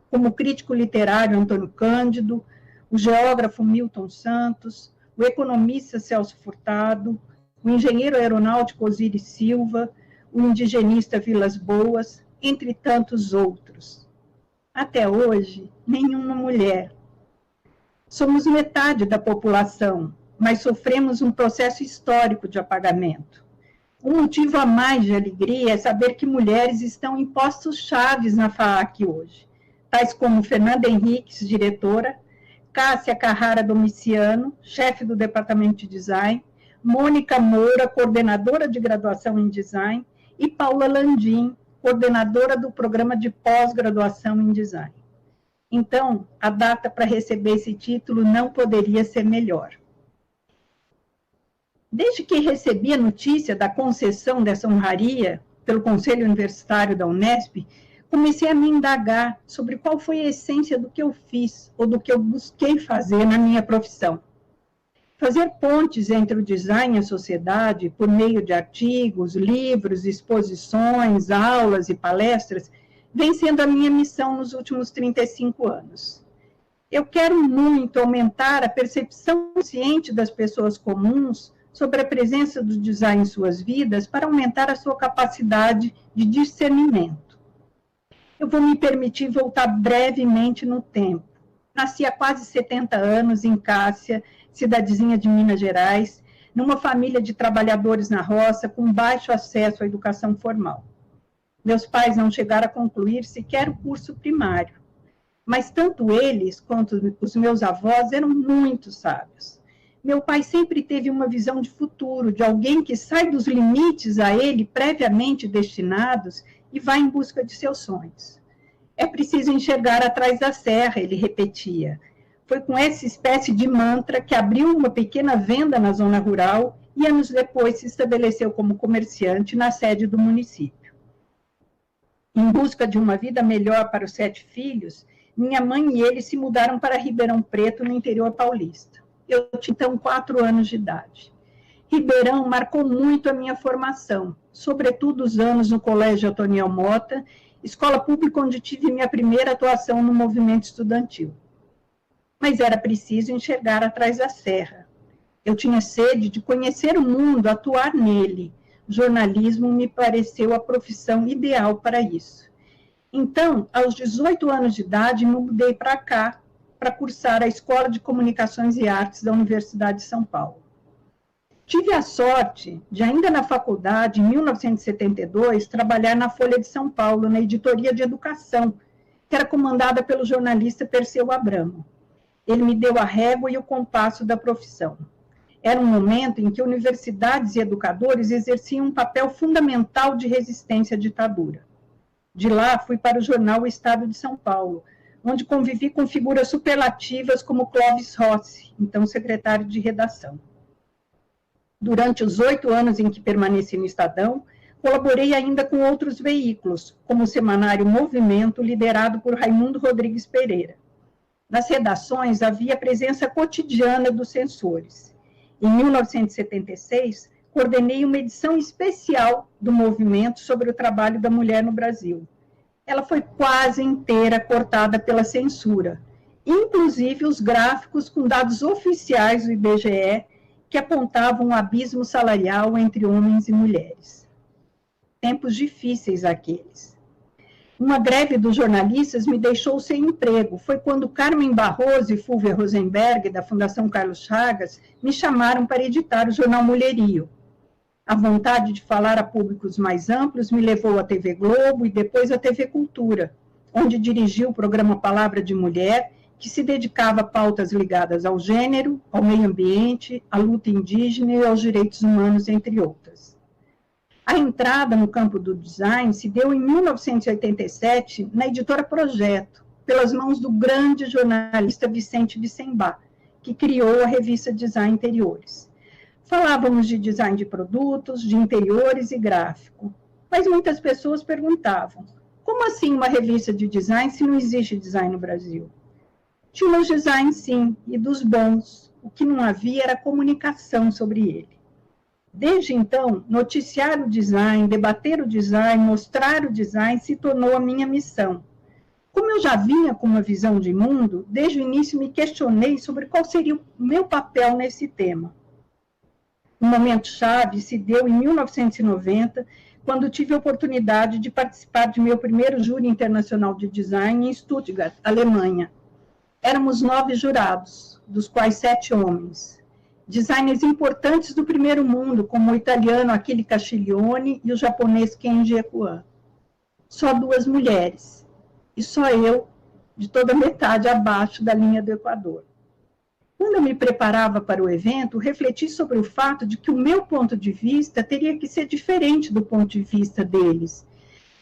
como o crítico literário Antônio Cândido, o geógrafo Milton Santos, o economista Celso Furtado, o engenheiro aeronáutico Osiris Silva, o indigenista Vilas Boas, entre tantos outros. Até hoje, nenhuma mulher. Somos metade da população, mas sofremos um processo histórico de apagamento. Um motivo a mais de alegria é saber que mulheres estão em postos chaves na FAAC hoje, tais como Fernanda Henriques, diretora, Cássia Carrara Domiciano, chefe do Departamento de Design, Mônica Moura, coordenadora de graduação em Design, e Paula Landim, coordenadora do programa de pós-graduação em Design. Então, a data para receber esse título não poderia ser melhor. Desde que recebi a notícia da concessão dessa honraria pelo Conselho Universitário da Unesp, comecei a me indagar sobre qual foi a essência do que eu fiz ou do que eu busquei fazer na minha profissão. Fazer pontes entre o design e a sociedade por meio de artigos, livros, exposições, aulas e palestras vem sendo a minha missão nos últimos 35 anos. Eu quero muito aumentar a percepção consciente das pessoas comuns sobre a presença do design em suas vidas para aumentar a sua capacidade de discernimento. Eu vou me permitir voltar brevemente no tempo. Nasci há quase 70 anos em Cássia, cidadezinha de Minas Gerais, numa família de trabalhadores na roça, com baixo acesso à educação formal. Meus pais não chegaram a concluir sequer o curso primário, mas tanto eles quanto os meus avós eram muito sábios. Meu pai sempre teve uma visão de futuro, de alguém que sai dos limites a ele previamente destinados e vai em busca de seus sonhos. É preciso enxergar atrás da serra, ele repetia. Foi com essa espécie de mantra que abriu uma pequena venda na zona rural e anos depois se estabeleceu como comerciante na sede do município. Em busca de uma vida melhor para os 7 filhos, minha mãe e ele se mudaram para Ribeirão Preto, no interior paulista. Eu tinha então 4 anos de idade. Ribeirão marcou muito a minha formação, sobretudo os anos no Colégio Otoniel Mota, escola pública onde tive minha primeira atuação no movimento estudantil. Mas era preciso enxergar atrás da serra. Eu tinha sede de conhecer o mundo, atuar nele. Jornalismo me pareceu a profissão ideal para isso. Então, aos 18 anos de idade, me mudei para cá, para cursar a Escola de Comunicações e Artes da Universidade de São Paulo. Tive a sorte de, ainda na faculdade, em 1972, trabalhar na Folha de São Paulo, na editoria de educação, que era comandada pelo jornalista Perseu Abramo. Ele me deu a régua e o compasso da profissão. Era um momento em que universidades e educadores exerciam um papel fundamental de resistência à ditadura. De lá, fui para o jornal O Estado de São Paulo, onde convivi com figuras superlativas como Clóvis Rossi, então secretário de redação. Durante os 8 anos em que permaneci no Estadão, colaborei ainda com outros veículos, como o semanário Movimento, liderado por Raimundo Rodrigues Pereira. Nas redações havia a presença cotidiana dos censores. Em 1976, coordenei uma edição especial do Movimento sobre o trabalho da mulher no Brasil. Ela foi quase inteira cortada pela censura, inclusive os gráficos com dados oficiais do IBGE que apontavam um abismo salarial entre homens e mulheres. Tempos difíceis aqueles. Uma greve dos jornalistas me deixou sem emprego. Foi quando Carmen Barroso e Fúvia Rosenberg, da Fundação Carlos Chagas, me chamaram para editar o jornal Mulherio. A vontade de falar a públicos mais amplos me levou à TV Globo e depois à TV Cultura, onde dirigi o programa Palavra de Mulher, que se dedicava a pautas ligadas ao gênero, ao meio ambiente, à luta indígena e aos direitos humanos, entre outras. A entrada no campo do design se deu em 1987 na editora Projeto, pelas mãos do grande jornalista Vicente Vicembá, que criou a revista Design Interiores. Falávamos de design de produtos, de interiores e gráfico, mas muitas pessoas perguntavam, como assim uma revista de design se não existe design no Brasil? Tínhamos design sim, e dos bons, o que não havia era comunicação sobre ele. Desde então, noticiar o design, debater o design, mostrar o design se tornou a minha missão. Como eu já vinha com uma visão de mundo, desde o início me questionei sobre qual seria o meu papel nesse tema. Um momento-chave se deu em 1990, quando tive a oportunidade de participar de meu primeiro júri internacional de design em Stuttgart, Alemanha. Éramos 9 jurados, dos quais 7 homens. Designers importantes do primeiro mundo, como o italiano Achille Castiglione e o japonês Kenji Ekuan. Só 2 mulheres, e só eu, de toda metade abaixo da linha do Equador. Quando eu me preparava para o evento, refleti sobre o fato de que o meu ponto de vista teria que ser diferente do ponto de vista deles.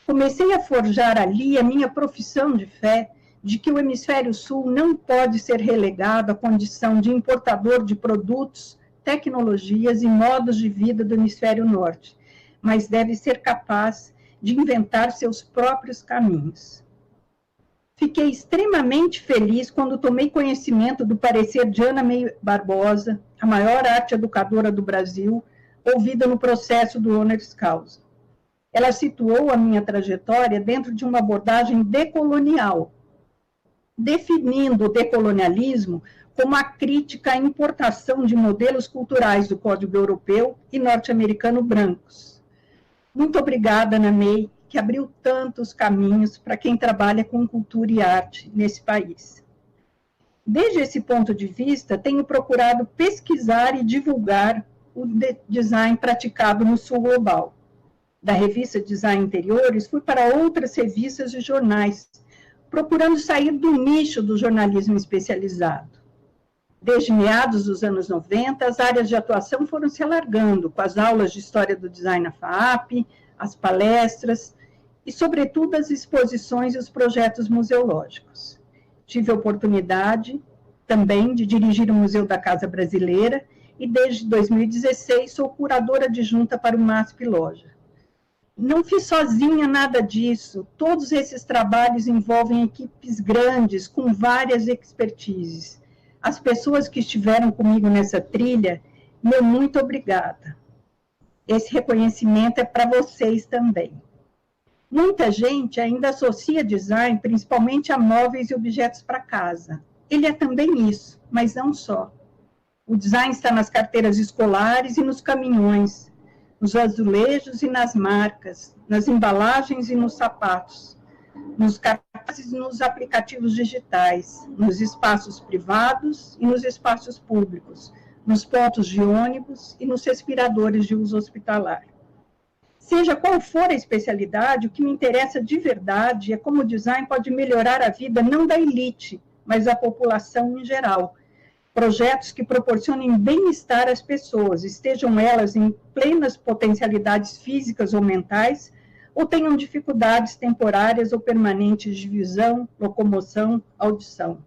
Comecei a forjar ali a minha profissão de fé, de que o Hemisfério Sul não pode ser relegado à condição de importador de produtos, tecnologias e modos de vida do Hemisfério Norte, mas deve ser capaz de inventar seus próprios caminhos. Fiquei extremamente feliz quando tomei conhecimento do parecer de Ana May Barbosa, a maior arte educadora do Brasil, ouvida no processo do honoris causa. Ela situou a minha trajetória dentro de uma abordagem decolonial, definindo o decolonialismo como a crítica à importação de modelos culturais do Código Europeu e norte-americano brancos. Muito obrigada, Ana May, que abriu tantos caminhos para quem trabalha com cultura e arte nesse país. Desde esse ponto de vista, tenho procurado pesquisar e divulgar o design praticado no Sul Global. Da revista Design Interiores, fui para outras revistas e jornais, procurando sair do nicho do jornalismo especializado. Desde meados dos anos 90, as áreas de atuação foram se alargando, com as aulas de História do Design na FAAP, as palestras e, sobretudo, as exposições e os projetos museológicos. Tive a oportunidade também de dirigir o Museu da Casa Brasileira e desde 2016 sou curadora adjunta para o MASP Loja. Não fiz sozinha nada disso, todos esses trabalhos envolvem equipes grandes, com várias expertises. As pessoas que estiveram comigo nessa trilha, meu muito obrigada. Esse reconhecimento é para vocês também. Muita gente ainda associa design principalmente a móveis e objetos para casa. Ele é também isso, mas não só. O design está nas carteiras escolares e nos caminhões, nos azulejos e nas marcas, nas embalagens e nos sapatos, nos cartazes e nos aplicativos digitais, nos espaços privados e nos espaços públicos, nos pontos de ônibus e nos respiradores de uso hospitalar. Seja qual for a especialidade, o que me interessa de verdade é como o design pode melhorar a vida não da elite, mas da população em geral. Projetos que proporcionem bem-estar às pessoas, estejam elas em plenas potencialidades físicas ou mentais, ou tenham dificuldades temporárias ou permanentes de visão, locomoção, audição.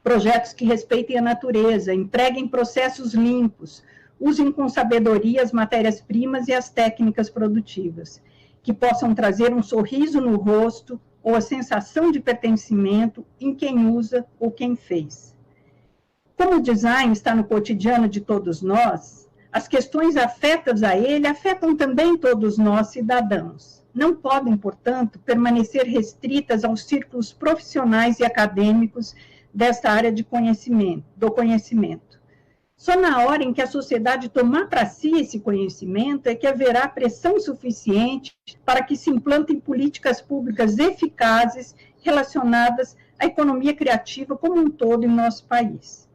Projetos que respeitem a natureza, empreguem processos limpos, usem com sabedoria as matérias-primas e as técnicas produtivas, que possam trazer um sorriso no rosto ou a sensação de pertencimento em quem usa ou quem fez. Como o design está no cotidiano de todos nós, as questões afetas a ele afetam também todos nós, cidadãos. Não podem, portanto, permanecer restritas aos círculos profissionais e acadêmicos desta área do conhecimento. Só na hora em que a sociedade tomar para si esse conhecimento é que haverá pressão suficiente para que se implantem políticas públicas eficazes relacionadas à economia criativa como um todo em nosso país.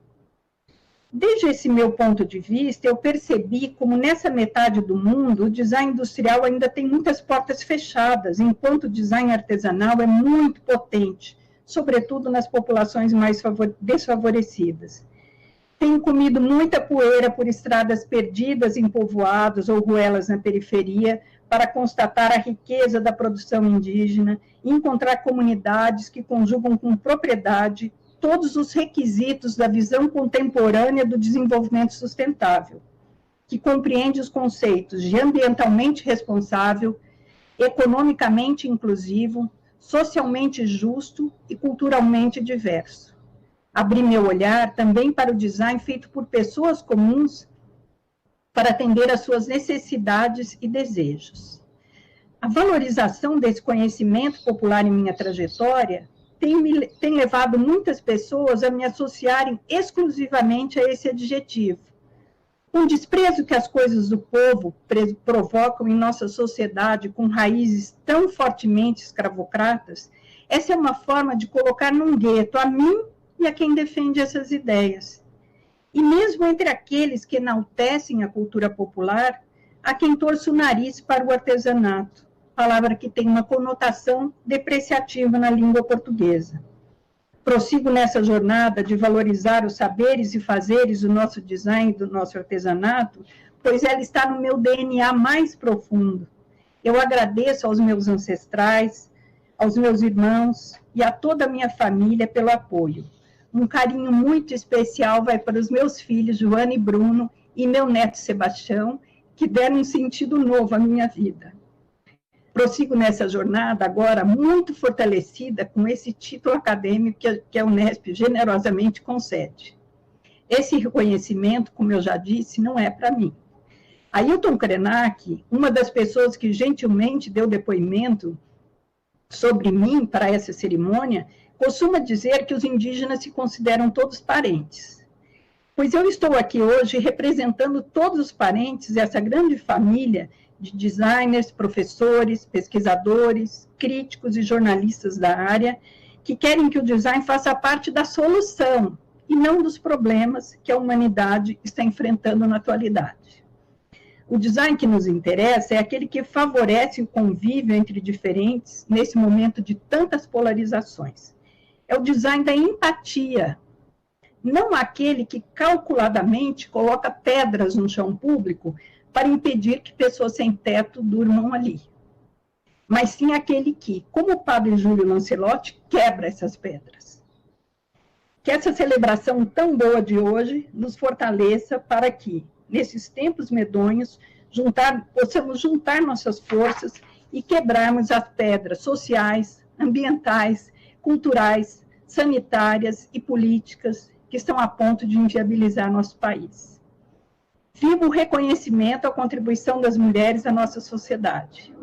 Desde esse meu ponto de vista, eu percebi como nessa metade do mundo o design industrial ainda tem muitas portas fechadas, enquanto o design artesanal é muito potente, sobretudo nas populações mais desfavorecidas. Tenho comido muita poeira por estradas perdidas em povoados ou ruelas na periferia para constatar a riqueza da produção indígena e encontrar comunidades que conjugam com propriedade todos os requisitos da visão contemporânea do desenvolvimento sustentável, que compreende os conceitos de ambientalmente responsável, economicamente inclusivo, socialmente justo e culturalmente diverso. Abri meu olhar também para o design feito por pessoas comuns para atender às suas necessidades e desejos. A valorização desse conhecimento popular em minha trajetória tem levado muitas pessoas a me associarem exclusivamente a esse adjetivo. Um desprezo que as coisas do povo provocam em nossa sociedade com raízes tão fortemente escravocratas, essa é uma forma de colocar num gueto a mim e a quem defende essas ideias. E mesmo entre aqueles que enaltecem a cultura popular, há quem torça o nariz para o artesanato, palavra que tem uma conotação depreciativa na língua portuguesa. Prossigo nessa jornada de valorizar os saberes e fazeres do nosso design, do nosso artesanato, pois ela está no meu DNA mais profundo. Eu agradeço aos meus ancestrais, aos meus irmãos e a toda a minha família pelo apoio. Um carinho muito especial vai para os meus filhos, Joana e Bruno, e meu neto Sebastião, que deram um sentido novo à minha vida. Prossigo nessa jornada agora muito fortalecida com esse título acadêmico que a Unesp generosamente concede. Esse reconhecimento, como eu já disse, não é para mim. Ailton Krenak, uma das pessoas que gentilmente deu depoimento sobre mim para essa cerimônia, costuma dizer que os indígenas se consideram todos parentes. Pois eu estou aqui hoje representando todos os parentes dessa grande família de designers, professores, pesquisadores, críticos e jornalistas da área, que querem que o design faça parte da solução e não dos problemas que a humanidade está enfrentando na atualidade. O design que nos interessa é aquele que favorece o convívio entre diferentes nesse momento de tantas polarizações. É o design da empatia, não aquele que calculadamente coloca pedras no chão público para impedir que pessoas sem teto durmam ali. Mas sim aquele que, como o padre Júlio Lancelotti, quebra essas pedras. Que essa celebração tão boa de hoje nos fortaleça para que, nesses tempos medonhos, possamos juntar nossas forças e quebrarmos as pedras sociais, ambientais, culturais, sanitárias e políticas que estão a ponto de inviabilizar nosso país. Viva o reconhecimento à contribuição das mulheres à nossa sociedade.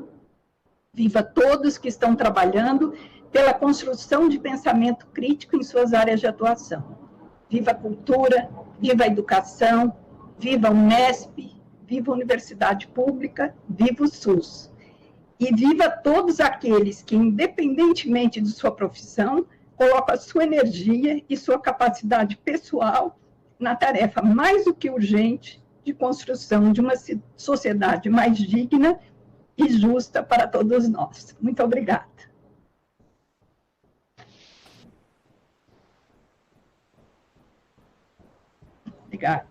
Viva todos que estão trabalhando pela construção de pensamento crítico em suas áreas de atuação. Viva a cultura, viva a educação, viva a Unesp, viva a Universidade Pública, viva o SUS. E viva todos aqueles que, independentemente de sua profissão, colocam a sua energia e sua capacidade pessoal na tarefa mais do que urgente de construção de uma sociedade mais digna e justa para todos nós. Muito obrigada. Obrigada.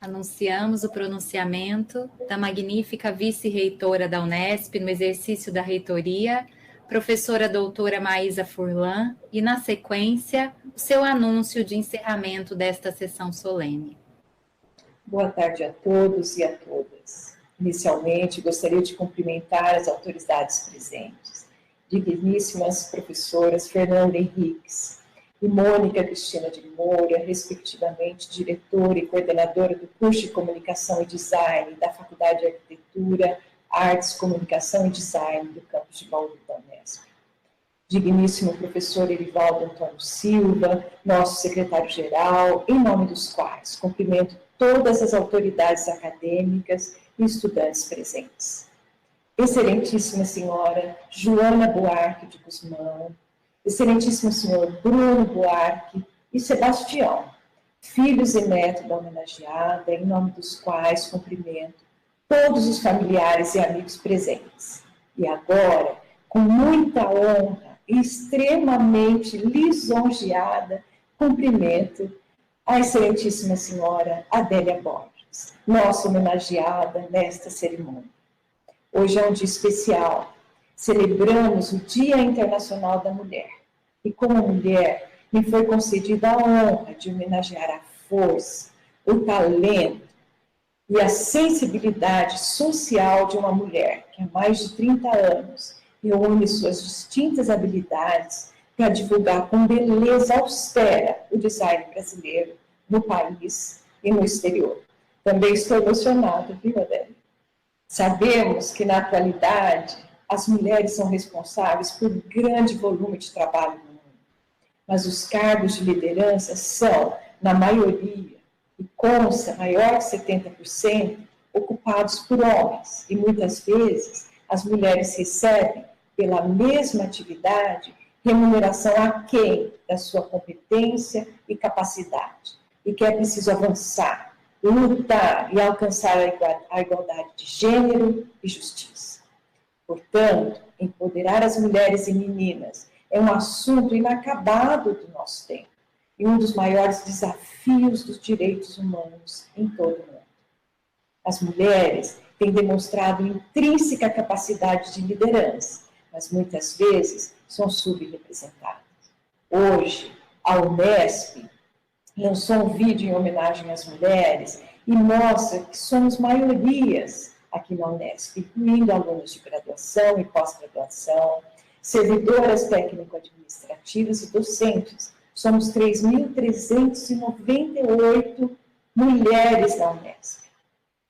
Anunciamos o pronunciamento da magnífica vice-reitora da Unesp no exercício da reitoria, professora doutora Maísa Furlan, e, na sequência, o seu anúncio de encerramento desta sessão solene.
Boa tarde a todos e a todas. Inicialmente, gostaria de cumprimentar as autoridades presentes, digníssimas professoras Fernanda Henriques e Mônica Cristina de Moura, respectivamente diretora e coordenadora do curso de Comunicação e Design da Faculdade de Arquitetura, Artes, Comunicação e Design do campus de Bauru da Unesp. Digníssimo professor Erivaldo Antônio Silva, nosso secretário-geral, em nome dos quais cumprimento todas as autoridades acadêmicas e estudantes presentes. Excelentíssima senhora Joana Buarque de Guzmão, excelentíssimo senhor Bruno Buarque e Sebastião, filhos e netos da homenageada, em nome dos quais cumprimento todos os familiares e amigos presentes. E agora, com muita honra e extremamente lisonjeada, cumprimento a excelentíssima senhora Adélia Borges, nossa homenageada nesta cerimônia. Hoje é um dia especial. Celebramos o Dia Internacional da Mulher. E como mulher, me foi concedida a honra de homenagear a força, o talento e a sensibilidade social de uma mulher que há mais de 30 anos reúne suas distintas habilidades para divulgar com beleza austera o design brasileiro no país e no exterior. Também estou emocionada, viu, Adélia? Sabemos que, na atualidade, as mulheres são responsáveis por grande volume de trabalho no mundo, mas os cargos de liderança são, na maioria, e consta maior de 70%, ocupados por homens, e muitas vezes as mulheres recebem, pela mesma atividade, remuneração aquém da sua competência e capacidade, e que é preciso avançar, lutar e alcançar a igualdade de gênero e justiça. Portanto, empoderar as mulheres e meninas é um assunto inacabado do nosso tempo e um dos maiores desafios dos direitos humanos em todo o mundo. As mulheres têm demonstrado intrínseca capacidade de liderança, mas muitas vezes são subrepresentadas. Hoje, a Unesp lançou um vídeo em homenagem às mulheres e mostra que somos maiorias aqui na Unesp, incluindo alunos de graduação e pós-graduação, servidoras técnico-administrativas e docentes. Somos 3.398 mulheres na Unesp.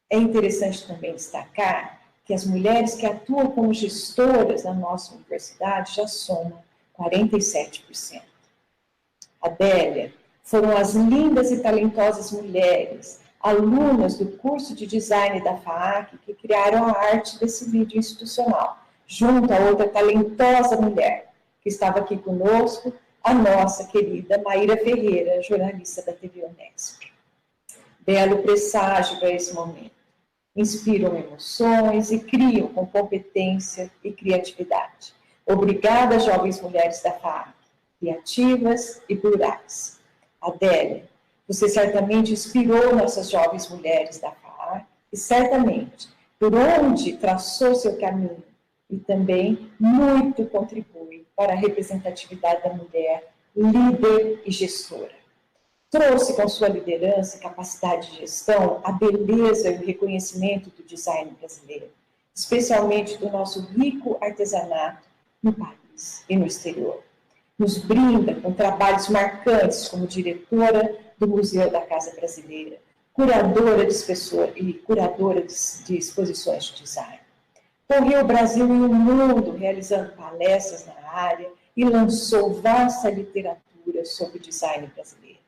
É interessante também destacar que as mulheres que atuam como gestoras na nossa universidade já somam 47%. Adélia, foram as lindas e talentosas mulheres, alunas do curso de design da FAAC, que criaram a arte desse vídeo institucional, junto a outra talentosa mulher, que estava aqui conosco, a nossa querida Maíra Ferreira, jornalista da TV Unesp. Belo presságio para esse momento. Inspiram emoções e criam com competência e criatividade. Obrigada, jovens mulheres da FAAC, criativas e plurais. Adélia, você certamente inspirou nossas jovens mulheres da FAAC e certamente, por onde traçou seu caminho, e também muito contribui para a representatividade da mulher líder e gestora. Trouxe com sua liderança e capacidade de gestão a beleza e o reconhecimento do design brasileiro, especialmente do nosso rico artesanato no país e no exterior. Nos brinda com trabalhos marcantes como diretora do Museu da Casa Brasileira, curadora de exposições de design. Correu o Brasil e o mundo realizando palestras na área e lançou vasta literatura sobre o design brasileiro.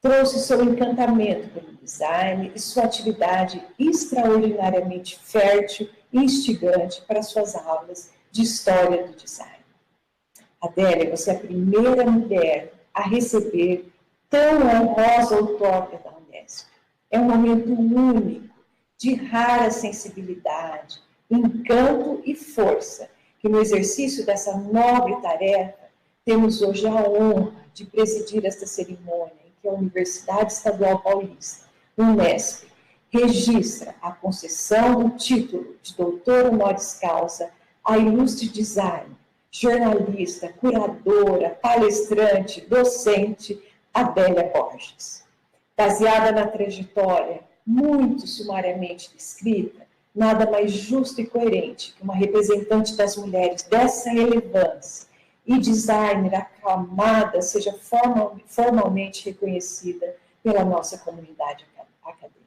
Trouxe seu encantamento pelo design e sua atividade extraordinariamente fértil e instigante para suas aulas de história do design. Adélia, você é a primeira mulher a receber tão honrosa outorga da Unesp. É um momento único, de rara sensibilidade, encanto e força, que no exercício dessa nobre tarefa, temos hoje a honra de presidir esta cerimônia, em que a Universidade Estadual Paulista, Unesp, registra a concessão do título de doutor honoris causa à ilustre designer, jornalista, curadora, palestrante, docente, Adélia Borges. Baseada na trajetória muito sumariamente descrita, nada mais justo e coerente que uma representante das mulheres dessa relevância e designer aclamada seja formalmente reconhecida pela nossa comunidade acadêmica.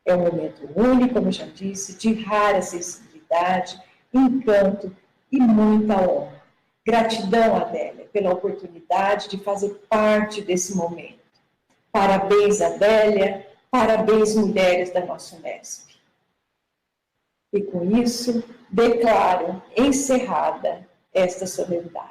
É um momento único, como eu já disse, de rara sensibilidade, encanto e muita honra. Gratidão, Adélia, pela oportunidade de fazer parte desse momento. Parabéns, Adélia, parabéns, mulheres da nossa Unesp. E com isso, declaro encerrada esta solenidade.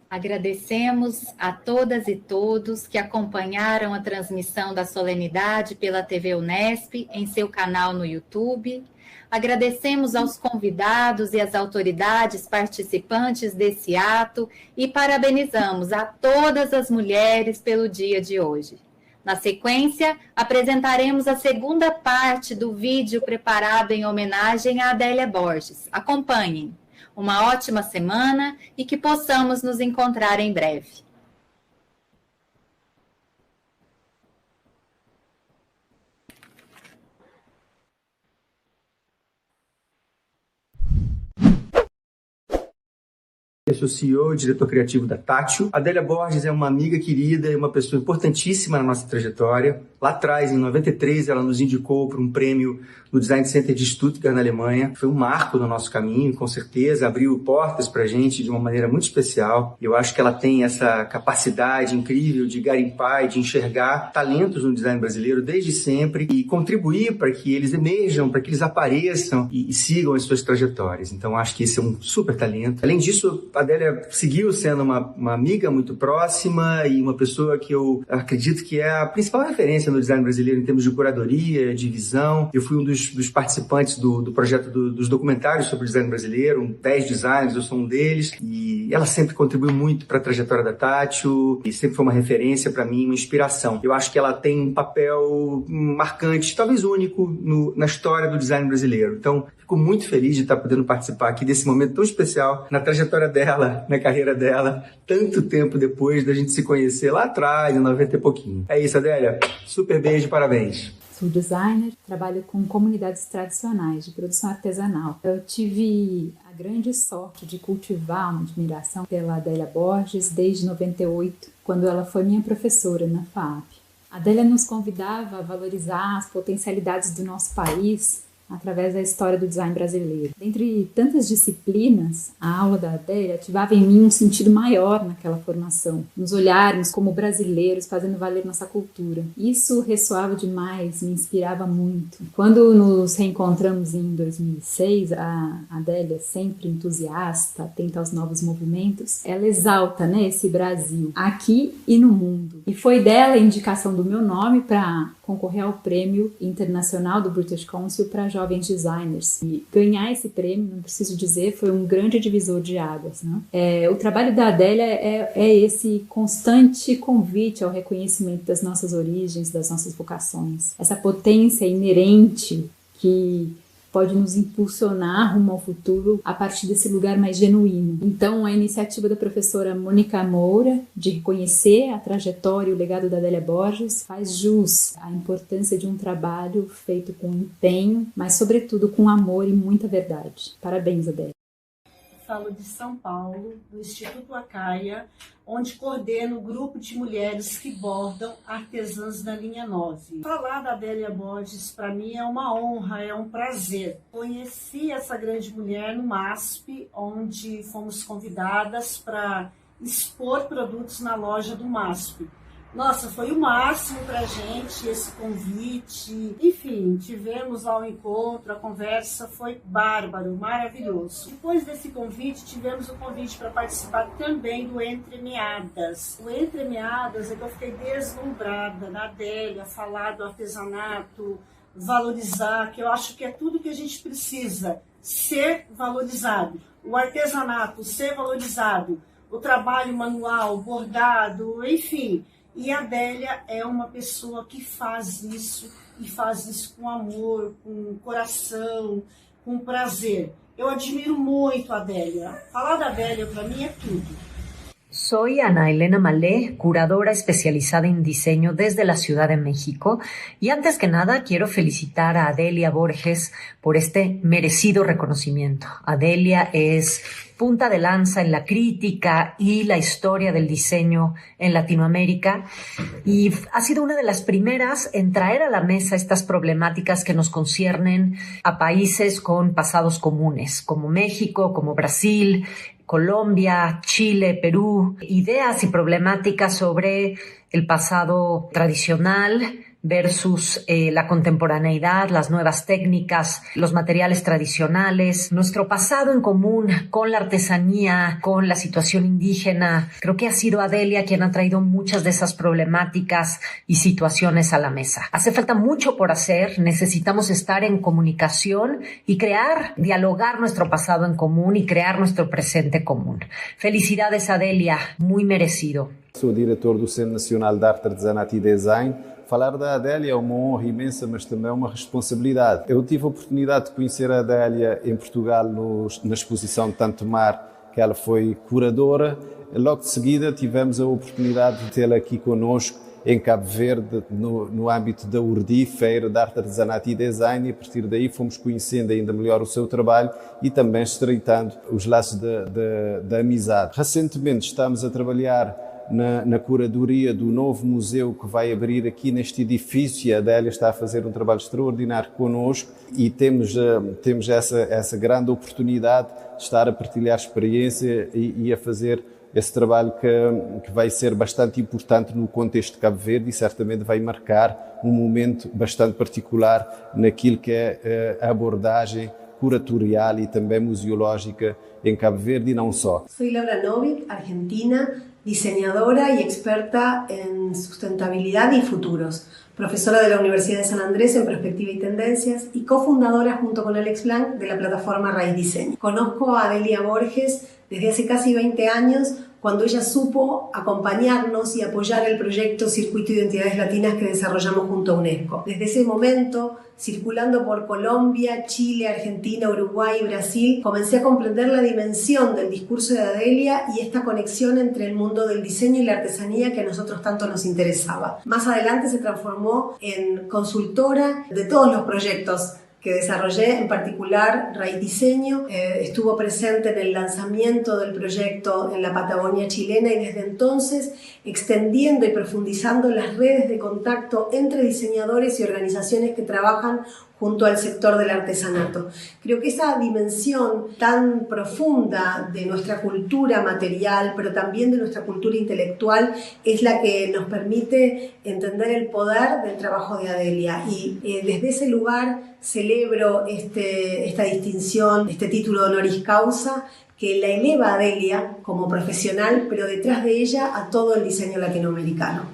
Agradecemos a todas e todos que acompanharam a transmissão da solenidade pela TV Unesp em seu canal no YouTube. Agradecemos aos convidados e às autoridades participantes desse ato e parabenizamos a todas as mulheres pelo dia de hoje. Na sequência, apresentaremos a segunda parte do vídeo preparado em homenagem a Adélia Borges. Acompanhem. Uma ótima semana e que possamos nos encontrar em breve.
Eu sou CEO e diretor criativo da Tátil. A Adélia Borges é uma amiga querida e uma pessoa importantíssima na nossa trajetória. Lá atrás, em 93, ela nos indicou para um prêmio no Design Center de Stuttgart, na Alemanha. Foi um marco no nosso caminho, com certeza, abriu portas para a gente de uma maneira muito especial. Eu acho que ela tem essa capacidade incrível de garimpar e de enxergar talentos no design brasileiro desde sempre e contribuir para que eles emerjam, para que eles apareçam e sigam as suas trajetórias. Então, acho que esse é um super talento. Além disso, a Adélia seguiu sendo uma amiga muito próxima e uma pessoa que eu acredito que é a principal referência no design brasileiro em termos de curadoria, de visão. Eu fui um dos participantes do projeto dos documentários sobre o design brasileiro, 10 designers, eu sou um deles, e ela sempre contribuiu muito para a trajetória da Tátil e sempre foi uma referência para mim, uma inspiração. Eu acho que ela tem um papel marcante, talvez único, na história do design brasileiro. Então, fico muito feliz de estar podendo participar aqui desse momento tão especial na trajetória dela, na carreira dela, tanto tempo depois da gente se conhecer lá atrás, em 90 e pouquinho. É isso, Adélia. Super beijo, parabéns.
Sou designer, trabalho com comunidades tradicionais de produção artesanal. Eu tive a grande sorte de cultivar uma admiração pela Adélia Borges desde 98, quando ela foi minha professora na FAAP. A Adélia nos convidava a valorizar as potencialidades do nosso país através da história do design brasileiro. Dentre tantas disciplinas, a aula da Adélia ativava em mim um sentido maior naquela formação, nos olharmos como brasileiros fazendo valer nossa cultura. Isso ressoava demais, me inspirava muito. Quando nos reencontramos em 2006, a Adélia, sempre entusiasta, atenta aos novos movimentos, ela exalta, esse Brasil, aqui e no mundo. E foi dela a indicação do meu nome para concorrer ao Prêmio Internacional do British Council para jovens designers. E ganhar esse prêmio, não preciso dizer, foi um grande divisor de águas. O trabalho da Adélia é esse constante convite ao reconhecimento das nossas origens, das nossas vocações. Essa potência inerente que pode nos impulsionar rumo ao futuro a partir desse lugar mais genuíno. Então, a iniciativa da professora Mônica Moura de reconhecer a trajetória e o legado da Adélia Borges faz jus à importância de um trabalho feito com empenho, mas sobretudo com amor e muita verdade. Parabéns, Adélia.
Falo de São Paulo, do Instituto Acaia, onde coordeno o grupo de mulheres que bordam artesãs da linha 9. Falar da Adélia Borges, para mim, é uma honra, é um prazer. Conheci essa grande mulher no MASP, onde fomos convidadas para expor produtos na loja do MASP. Nossa, foi o máximo para a gente esse convite. Enfim, tivemos lá o encontro, a conversa foi bárbaro, maravilhoso. Depois desse convite, tivemos o convite para participar também do Entre Meadas. O Entre Meadas é que eu fiquei deslumbrada na Adélia, falar do artesanato, valorizar, que eu acho que é tudo que a gente precisa, ser valorizado. O artesanato, ser valorizado, o trabalho manual, bordado, enfim. E a Adélia é uma pessoa que faz isso, e faz isso com amor, com coração, com prazer. Eu admiro muito a Adélia. Falar da Adélia, para mí, es tudo.
Soy Ana Elena Malé, curadora especializada en diseño desde la Ciudad de México, y antes que nada quiero felicitar a Adélia Borges por este merecido reconocimiento. Adélia es punta de lanza en la crítica y la historia del diseño en Latinoamérica y ha sido una de las primeras en traer a la mesa estas problemáticas que nos conciernen a países con pasados comunes, como México, como Brasil, Colombia, Chile, Perú, ideas y problemáticas sobre el pasado tradicional versus la contemporaneidad, las nuevas técnicas, los materiales tradicionales, nuestro pasado en común con la artesanía, con la situación indígena. Creo que ha sido Adélia quien ha traído muchas de esas problemáticas y situaciones a la mesa. Hace falta mucho por hacer, necesitamos estar en comunicación y crear, dialogar nuestro pasado en común y crear nuestro presente común. Felicidades, Adélia, muy merecido.
Sou diretor do Centro Nacional de Arte, Artesanato e Design. Falar da Adélia é uma honra imensa, mas também é uma responsabilidade. Eu tive a oportunidade de conhecer a Adélia em Portugal na exposição de Tanto Mar, que ela foi curadora. Logo de seguida tivemos a oportunidade de tê-la aqui connosco em Cabo Verde, no âmbito da URDI, Feira de Arte, Artesanato e Design, e a partir daí fomos conhecendo ainda melhor o seu trabalho e também estreitando os laços da amizade. Recentemente estamos a trabalhar na curadoria do novo museu que vai abrir aqui neste edifício, e a Adélia está a fazer um trabalho extraordinário connosco e temos essa grande oportunidade de estar a partilhar experiência e a fazer esse trabalho que vai ser bastante importante no contexto de Cabo Verde e certamente vai marcar um momento bastante particular naquilo que é a abordagem curatorial e também museológica em Cabo Verde e não só.
Soy Laura Novik, argentina, diseñadora y experta en sustentabilidad y futuros, profesora de la Universidad de San Andrés en Perspectiva y Tendencias y cofundadora junto con Alex Blanc de la plataforma Raíz Diseño. Conozco a Adélia Borges desde hace casi 20 años, cuando ella supo acompañarnos y apoyar el proyecto Circuito de Identidades Latinas que desarrollamos junto a UNESCO. Desde ese momento, circulando por Colombia, Chile, Argentina, Uruguay y Brasil, comencé a comprender la dimensión del discurso de Adélia y esta conexión entre el mundo del diseño y la artesanía que a nosotros tanto nos interesaba. Más adelante se transformó en consultora de todos los proyectos que desarrollé, en particular Raíz Diseño. Estuvo presente en el lanzamiento del proyecto en la Patagonia chilena y desde entonces extendiendo y profundizando las redes de contacto entre diseñadores y organizaciones que trabajan junto al sector del artesanato. Creo que esa dimensión tan profunda de nuestra cultura material, pero también de nuestra cultura intelectual, es la que nos permite entender el poder del trabajo de Adélia. Y desde ese lugar celebro esta distinción, este título de honoris causa, que la eleva a Adélia como profesional, pero detrás de ella a todo el diseño latinoamericano.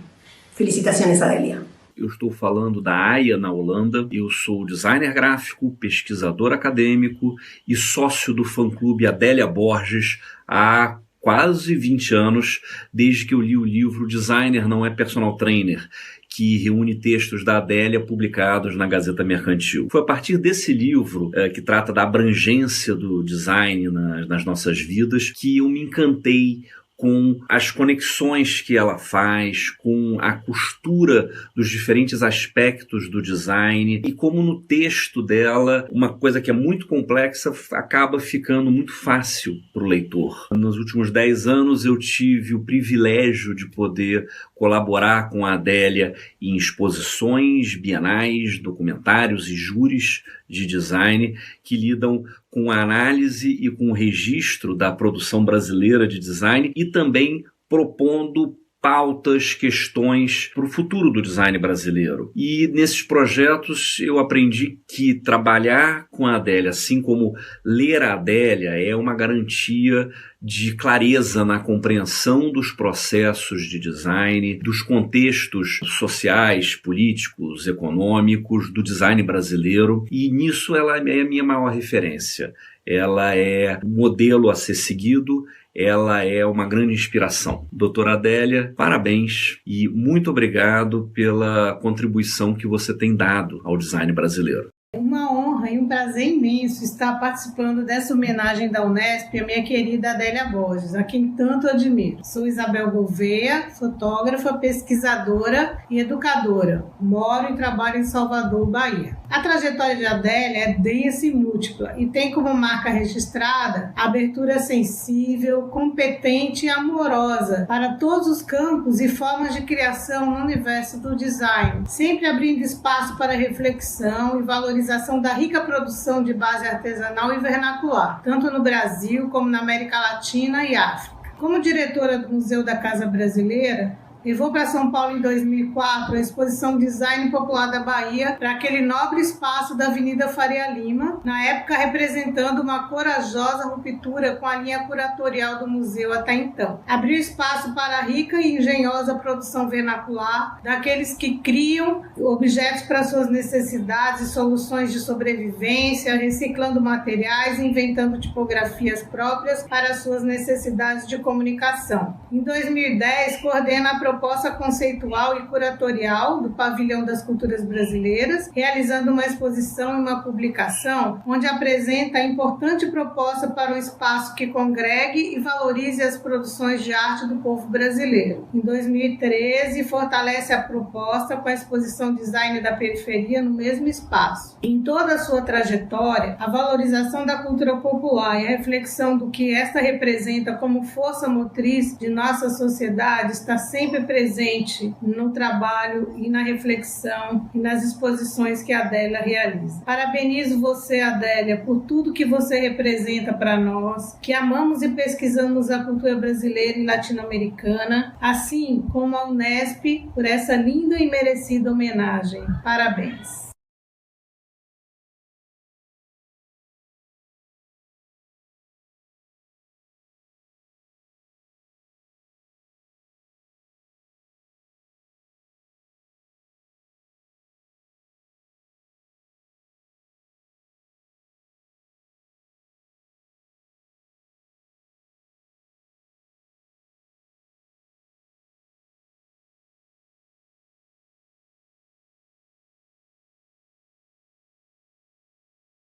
Felicitaciones, Adélia.
Eu estou falando da AIA, na Holanda. Eu sou designer gráfico, pesquisador acadêmico e sócio do fã-clube Adélia Borges há quase 20 anos, desde que eu li o livro Designer Não é Personal Trainer, que reúne textos da Adélia publicados na Gazeta Mercantil. Foi a partir desse livro, que trata da abrangência do design nas nossas vidas, que eu me encantei com as conexões que ela faz, com a costura dos diferentes aspectos do design e como no texto dela, uma coisa que é muito complexa acaba ficando muito fácil para o leitor. Nos últimos 10 anos eu tive o privilégio de poder colaborar com a Adélia em exposições bienais, documentários e júris de design que lidam com a análise e com o registro da produção brasileira de design e também propondo pautas, questões para o futuro do design brasileiro. E nesses projetos eu aprendi que trabalhar com a Adélia, assim como ler a Adélia, é uma garantia de clareza na compreensão dos processos de design, dos contextos sociais, políticos, econômicos do design brasileiro, e nisso ela é a minha maior referência. Ela é um modelo a ser seguido, ela é uma grande inspiração. Doutora Adélia, parabéns e muito obrigado pela contribuição que você tem dado ao design brasileiro.
Uma honra e um prazer imenso estar participando dessa homenagem da Unesp à minha querida Adélia Borges, a quem tanto admiro. Sou Isabel Gouveia, fotógrafa, pesquisadora e educadora. Moro e trabalho em Salvador, Bahia. A trajetória de Adélia é densa e múltipla e tem como marca registrada a abertura sensível, competente e amorosa para todos os campos e formas de criação no universo do design, sempre abrindo espaço para reflexão e valorização da rica produção de base artesanal e vernacular, tanto no Brasil como na América Latina e África. Como diretora do Museu da Casa Brasileira, levou para São Paulo em 2004 a exposição Design Popular da Bahia para aquele nobre espaço da Avenida Faria Lima, na época representando uma corajosa ruptura com a linha curatorial do museu até então. Abriu espaço para a rica e engenhosa produção vernacular daqueles que criam objetos para suas necessidades e soluções de sobrevivência, reciclando materiais e inventando tipografias próprias para suas necessidades de comunicação. Em 2010, coordena a proposta conceitual e curatorial do Pavilhão das Culturas Brasileiras, realizando uma exposição e uma publicação onde apresenta a importante proposta para um espaço que congregue e valorize as produções de arte do povo brasileiro. Em 2013, fortalece a proposta com a exposição Design da Periferia no mesmo espaço. Em toda a sua trajetória, a valorização da cultura popular e a reflexão do que esta representa como força motriz de nossa sociedade está sempre presente no trabalho e na reflexão e nas exposições que a Adélia realiza. Parabenizo você, Adélia, por tudo que você representa para nós, que amamos e pesquisamos a cultura brasileira e latino-americana, assim como a Unesp, por essa linda e merecida homenagem. Parabéns.